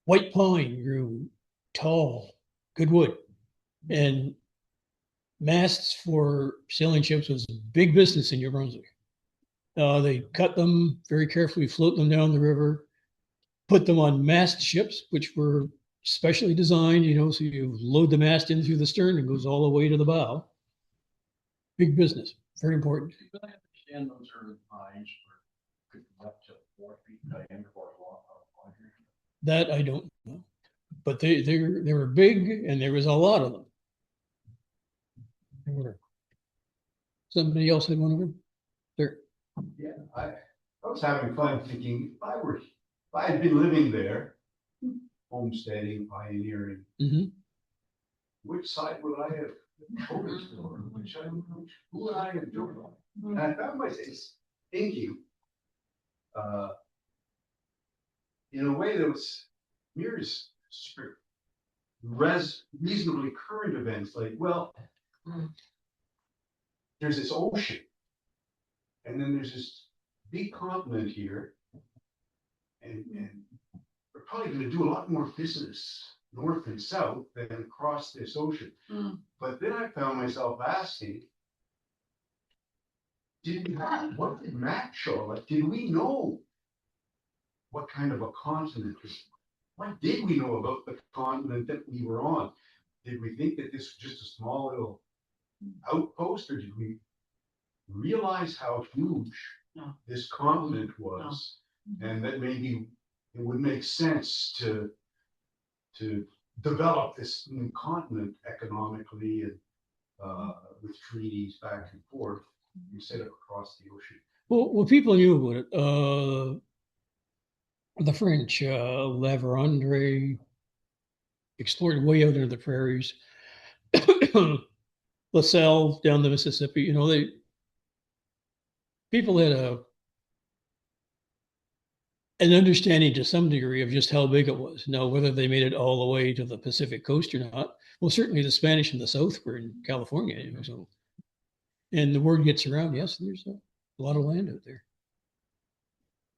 white pine grew tall, good wood. And masts for sailing ships was a big business in New Brunswick. They cut them very carefully, float them down the river, put them on mast ships, which were specially designed, you know, so you load the mast in through the stern and goes all the way to the bow. Big business, very important. I understand those early pines were could be up to 4 feet diameter or long. That I don't know, but they were big and there was a lot of them. There were. Somebody else had one of them? There. Yeah, I was having fun thinking if I had been living there, homesteading, pioneering, Mhm. which side would I have voted for? Who would I have joined? And I found myself thinking, in a way that was mirrors reasonably current events, like, well, there's this ocean, and then there's this big continent here, and we're probably going to do a lot more business north and south than across this ocean. But then I found myself asking, what did Matt show? Like, did we know what kind of a continent? What did we know about the continent that we were on? Did we think that this was just a small little outpost, or did we realize how huge this continent was, and that maybe it would make sense to develop this new continent economically and with treaties back and forth instead of across the ocean? Well, people knew about it. The French, La Vérendrye, explored way out into the prairies. La Salle down the Mississippi. You know, people had an understanding to some degree of just how big it was. Now, whether they made it all the way to the Pacific coast or not, well, certainly the Spanish in the South were in California. You know, so, and the word gets around. Yes, there's a lot of land out there.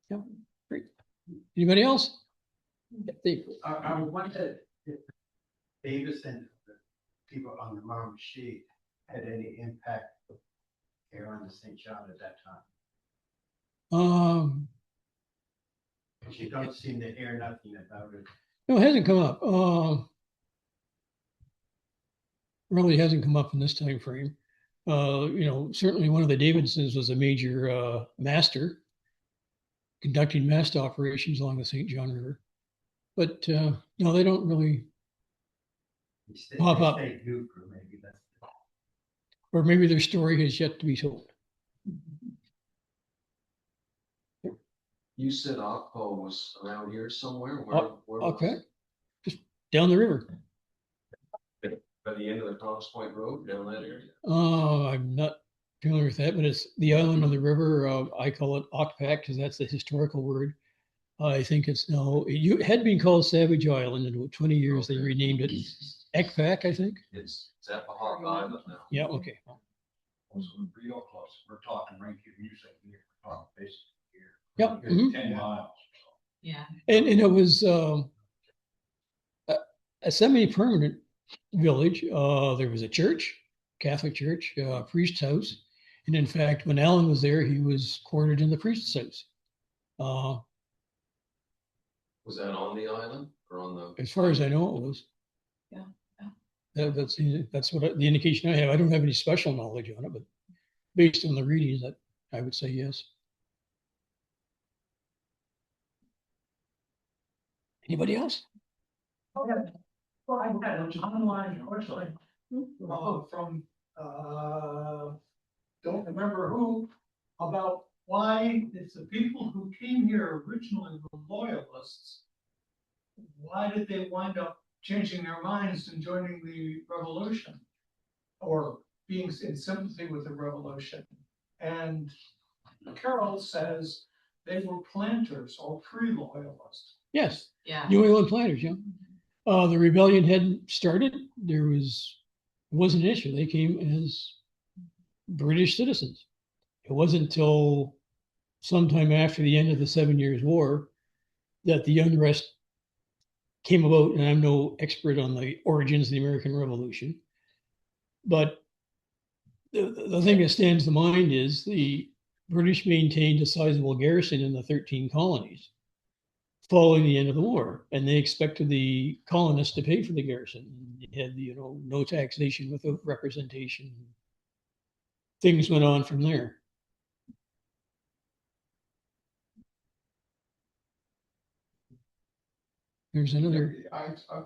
Yeah, great. Anybody else? I wondered if Davis and the people on the Miramichi had any impact here on the St. John at that time. Because you don't seem to hear nothing about it. No, it hasn't come up. Really hasn't come up in this time frame. You know, certainly one of the Davidsons was a major master conducting mast operations along the St. John River. But no, they don't really pop up. Or maybe their story has yet to be told. You said Akpo was around here somewhere? Where Okay, just down the river. By the end of the Cross Point Road, down that area? I'm not familiar with that, but it's the island on the river. I call it Okpak because that's the historical word. I think it's now, it had been called Savage Island, and in 20 years they renamed it Ekpak, I think. It's Zapahog Island now. Yeah, okay. Real close. We're talking right here, usually here, we're talking basically here. Yeah, Here, mhm. 10 miles. Yeah. And it was a semi-permanent village. There was a church, Catholic church, priest's house. And in fact, when Alan was there, he was quartered in the priest's house. Was that on the island or on the? As far as I know, it was. Yeah, That's what the indication I have. I don't have any special knowledge on it, but based on the readings, that I would say yes. Anybody else? Well, I had an online question from, don't remember who, about why it's the people who came here originally were loyalists. Why did they wind up changing their minds and joining the revolution? Or being in sympathy with the revolution? And Carol says they were planters or pre-loyalists. Yes, Yeah. New England planters, yeah. The rebellion hadn't started. It wasn't an issue. They came as British citizens. It wasn't until sometime after the end of the 7 Years' War that the unrest came about, and I'm no expert on the origins of the American Revolution, but the thing that stands to mind is the British maintained a sizable garrison in the 13 colonies following the end of the war, and they expected the colonists to pay for the garrison. You had, no taxation without representation. Things went on from there. There's another.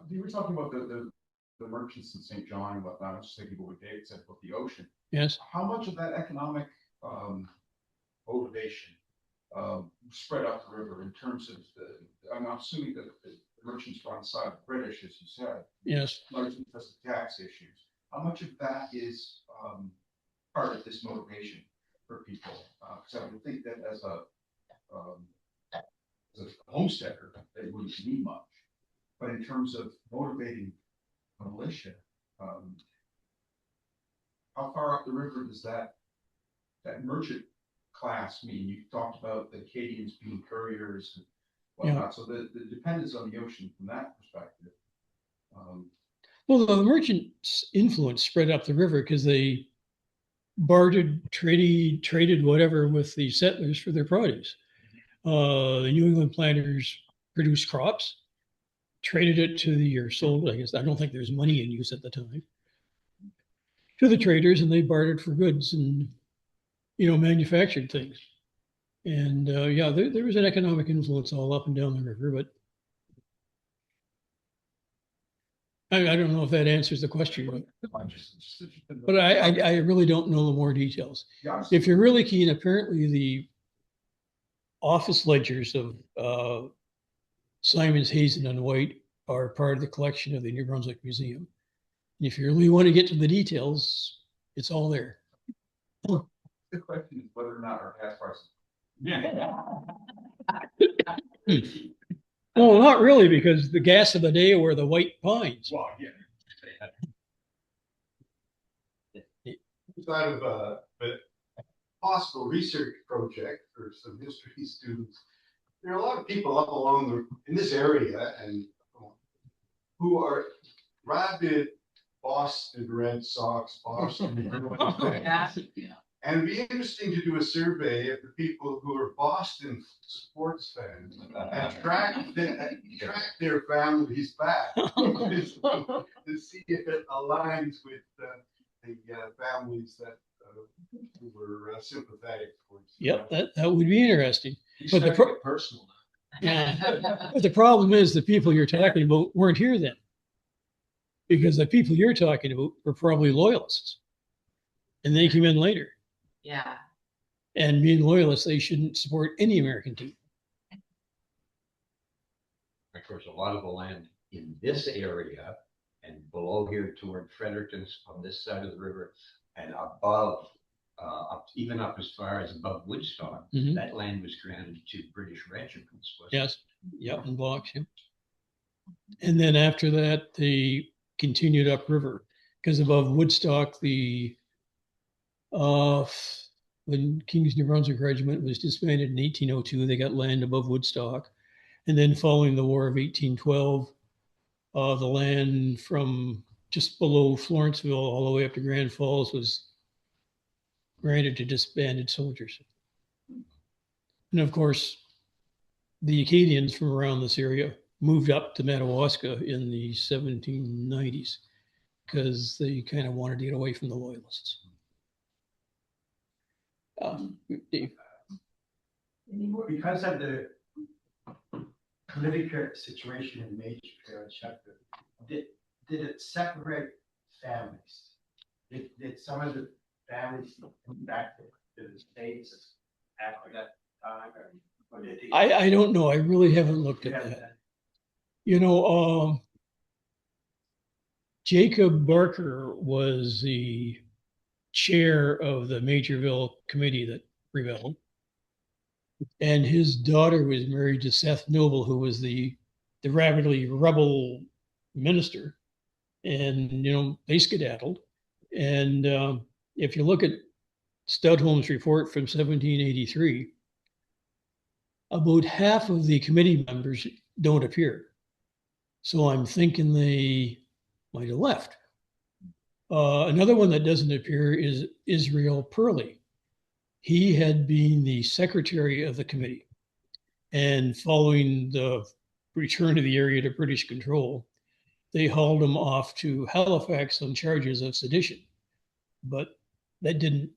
You were talking about the merchants in St. John and whatnot. I was just thinking about what David said about the ocean. Yes. How much of that economic motivation spread out the river in terms of I'm assuming that the merchants were on the side of the British, as you said. Yes. Largely because of tax issues. How much of that is part of this motivation for people? Because I would think that as a homesteader, they wouldn't need much. But in terms of motivating a militia, how far up the river does that merchant class mean? You talked about the Acadians being couriers and whatnot, so the dependence on the ocean from that perspective. Well, the merchant influence spread up the river because they bartered, traded whatever with the settlers for their produce. The New England planters produced crops, traded it or sold, I guess. I don't think there's money in use at the time, to the traders, and they bartered for goods and, manufactured things. And there was an economic influence all up and down the river, but I don't know if that answers the question, but I really don't know the more details. If you're really keen, apparently the office ledgers of Simons, Hazen, and White are part of the collection of the New Brunswick Museum. And if you really want to get to the details, it's all there. The question is whether or not our gas prices. No, not really, because the gas of the day were the white pines. Well, yeah. Side of a possible research project for some history students. There are a lot of people up along in this area and who are rabid Boston Red Sox, Boston. And it'd be interesting to do a survey of the people who are Boston sports fans and track their families back to see if it aligns with the families that who were sympathetic towards. Yep, that would be interesting. But the personal. Yeah, but the problem is the people you're talking about weren't here then, because the people you're talking about were probably loyalists, and they came in later. Yeah. And being loyalists, they shouldn't support any American team. Of course, a lot of the land in this area and below here toward Fredericton's on this side of the river and above, even up as far as above Woodstock, that land was granted to British regiments. Yes, yep, in blocks. Yeah. And then after that, they continued upriver because above Woodstock, when King's New Brunswick Regiment was disbanded in 1802, they got land above Woodstock. And then following the War of 1812, the land from just below Florenceville, all the way up to Grand Falls, was granted to disbanded soldiers. And of course, the Acadians from around this area moved up to Madawaska in the 1790s because they kind of wanted to get away from the Loyalists. Dave. Because of the political situation in Major Trail chapter, did it separate families? Did some of the families come back to the States after that time? Or did they- I don't know. I really haven't looked at Yeah, that. You know, Jacob Barker was the chair of the Majorville committee that rebelled. And his daughter was married to Seth Noble, who was the rapidly rebel minister. And, you know, they skedaddled. And if you look at Studholme's report from 1783, about half of the committee members don't appear. So I'm thinking they might have left. Another one that doesn't appear is Israel Purley. He had been the secretary of the committee. And following the return of the area to British control, they hauled him off to Halifax on charges of sedition. But that didn't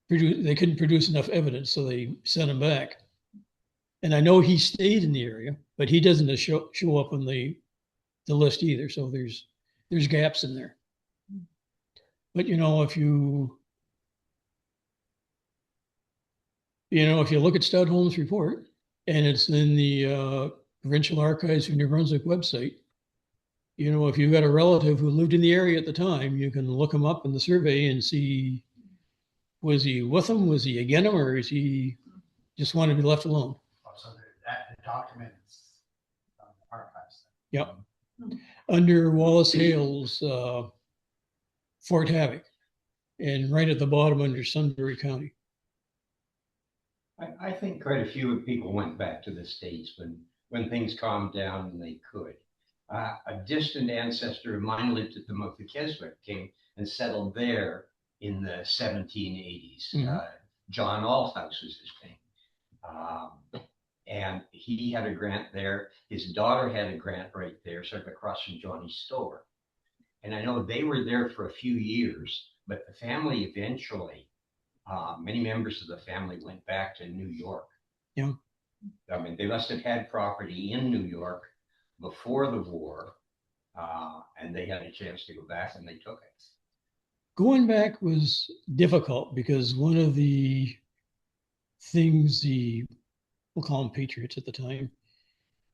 produce, they couldn't produce enough evidence, so they sent him back. And I know he stayed in the area, but he doesn't show up on the list either. So there's gaps in there. But you know, if you look at Studholme's report, and it's in the Provincial Archives of New Brunswick website, you know, if you've got a relative who lived in the area at the time, you can look him up in the survey and see, was he with them? Was he against them? Or is he just want to be left alone? So the document is on the archives. Yep. Under Wallace Hale's Fort Havoc, and right at the bottom under Sunbury County. I think quite a few people went back to the States when things calmed down and they could. A distant ancestor of mine lived at the mouth of Keswick, came and settled there in the 1780s. John Althouse was his name. And he had a grant there. His daughter had a grant right there, sort of across from Johnny's store. And I know they were there for a few years, but the family eventually, many members of the family went back to New York. Yeah. I mean, they must have had property in New York before the war, and they had a chance to go back and they took it. Going back was difficult because one of the things we'll call them patriots at the time,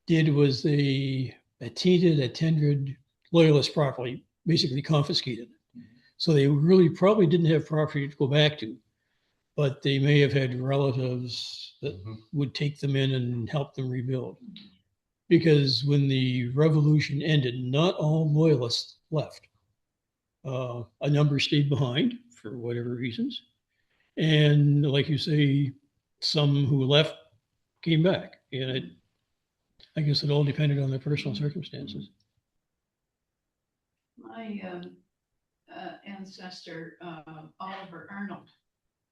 did was they attended loyalist property, basically confiscated it. So they really probably didn't have property to go back to, but they may have had relatives that would take them in and help them rebuild. Because when the revolution ended, not all loyalists left. A number stayed behind for whatever reasons. And like you say, some who left came back. And I guess it all depended on their personal circumstances. My ancestor, Oliver Arnold,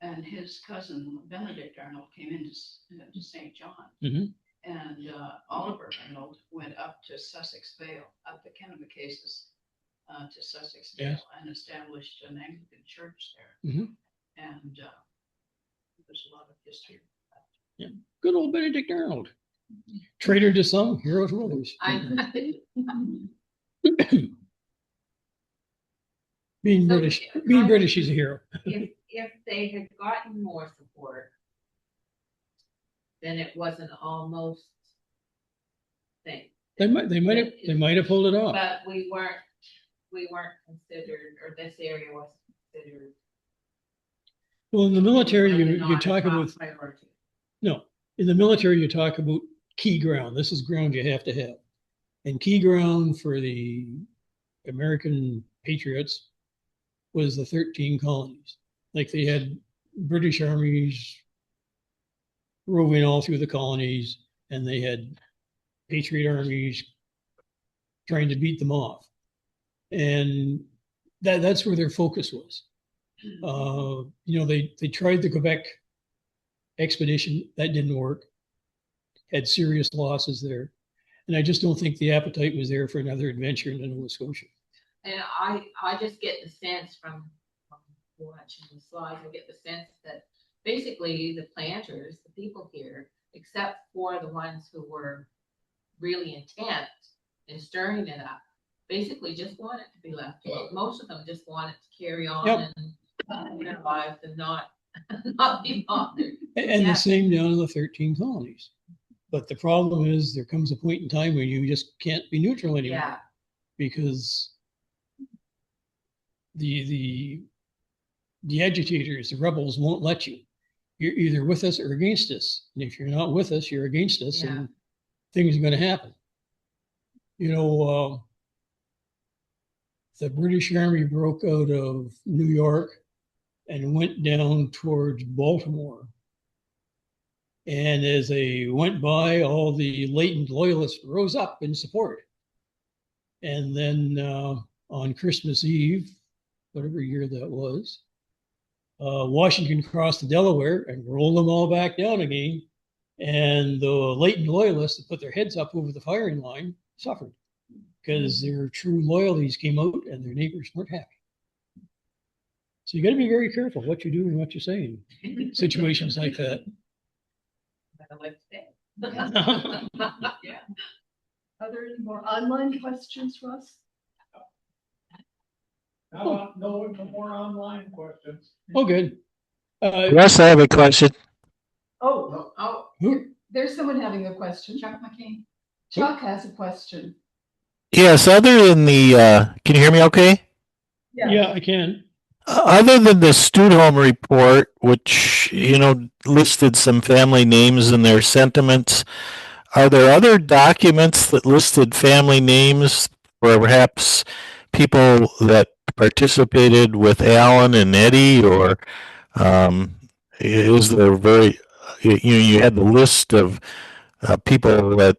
and his cousin Benedict Arnold came into St. John. And Oliver Arnold went up to Sussex Vale, up the Kennebecasis to Sussex Vale, and established an Anglican church there. And there's a lot of history. Yeah, good old Benedict Arnold. Traitor to some, hero to others. Being British, he's a hero. If they had gotten more support, then it was an almost thing. They might have pulled it off. But we weren't considered, or this area wasn't considered. Well, in the military, you not talk a top about priority. no. In the military, you talk about key ground. This is ground you have to have, and key ground for the American patriots was the 13 colonies. Like they had British armies roving all through the colonies, and they had patriot armies trying to beat them off. And that's where their focus was. They tried the Quebec expedition. That didn't work. Had serious losses there. And I just don't think the appetite was there for another adventure in Nova Scotia. And I just get the sense from watching the slides, I get the sense that basically the planters, the people here, except for the ones who were really intent in stirring it up, basically just want it to be left alone. Most of them just want it to carry on and their lives and not be bothered. And the same down in the 13 colonies. But the problem is there comes a point in time where you just can't be neutral anymore. Yeah. Because the agitators, the rebels won't let you. You're either with us or against us. And if you're not with us, you're against us, and things are going to happen. The British Army broke out of New York and went down towards Baltimore. And as they went by, all the latent loyalists rose up in support. And then on Christmas Eve, whatever year that was, Washington crossed the Delaware and rolled them all back down again. And the latent loyalists that put their heads up over the firing line suffered because their true loyalties came out and their neighbors weren't happy. So you got to be very careful what you do and what you say in situations like that. Yeah. Are there any more online questions, Russ? How about no more online questions? Oh, good. Russ, I have a question. Oh, there's someone having a question. Chuck McCain. Chuck has a question. Yes, other than the, can you hear me okay? Yeah, I can. Other than the Studholme report, which, listed some family names and their sentiments, are there other documents that listed family names, or perhaps people that participated with Alan and Eddie, or is there you had the list of people that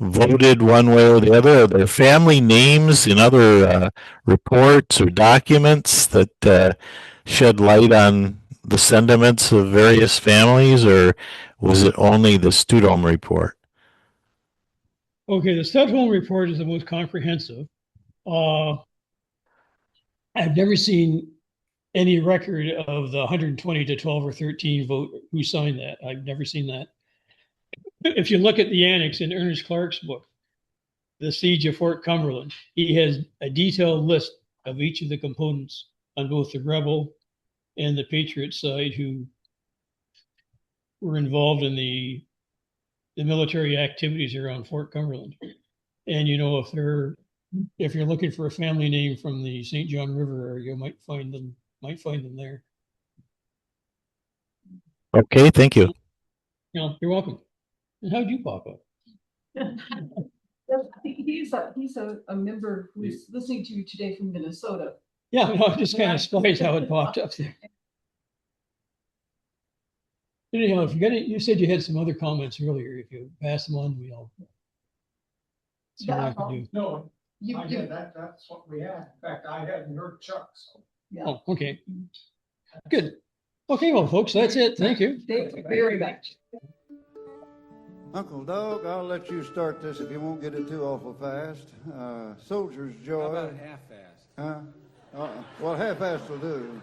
voted one way or the other? Are there family names in other reports or documents that shed light on the sentiments of various families, or was it only the Studholme report? Okay, the Studholme report is the most comprehensive. I've never seen any record of the 120 to 12 or 13 vote who signed that. I've never seen that. If you look at the annex in Ernest Clark's book, The Siege of Fort Cumberland, he has a detailed list of each of the components on both the rebel and the patriot side who were involved in the military activities around Fort Cumberland. And if you're looking for a family name from the St. John River area, you might find them there. Okay, thank you. You're welcome. And how'd you pop up? He's a member who's listening to you today from Minnesota. Yeah, I'm just kind of surprised how it popped up there. Anyhow, you said you had some other comments earlier. If you pass them on, we'll see what I can do. No, that's what we had. In fact, I hadn't heard Chuck, so. Yeah. Oh, okay. Good. Okay, well, folks, that's it. Thank you. Thank you very much. Uncle Doug, I'll let you start this if you won't get it too awful fast. Soldier's Joy. How about half-fast? Huh? Well, half-fast will do.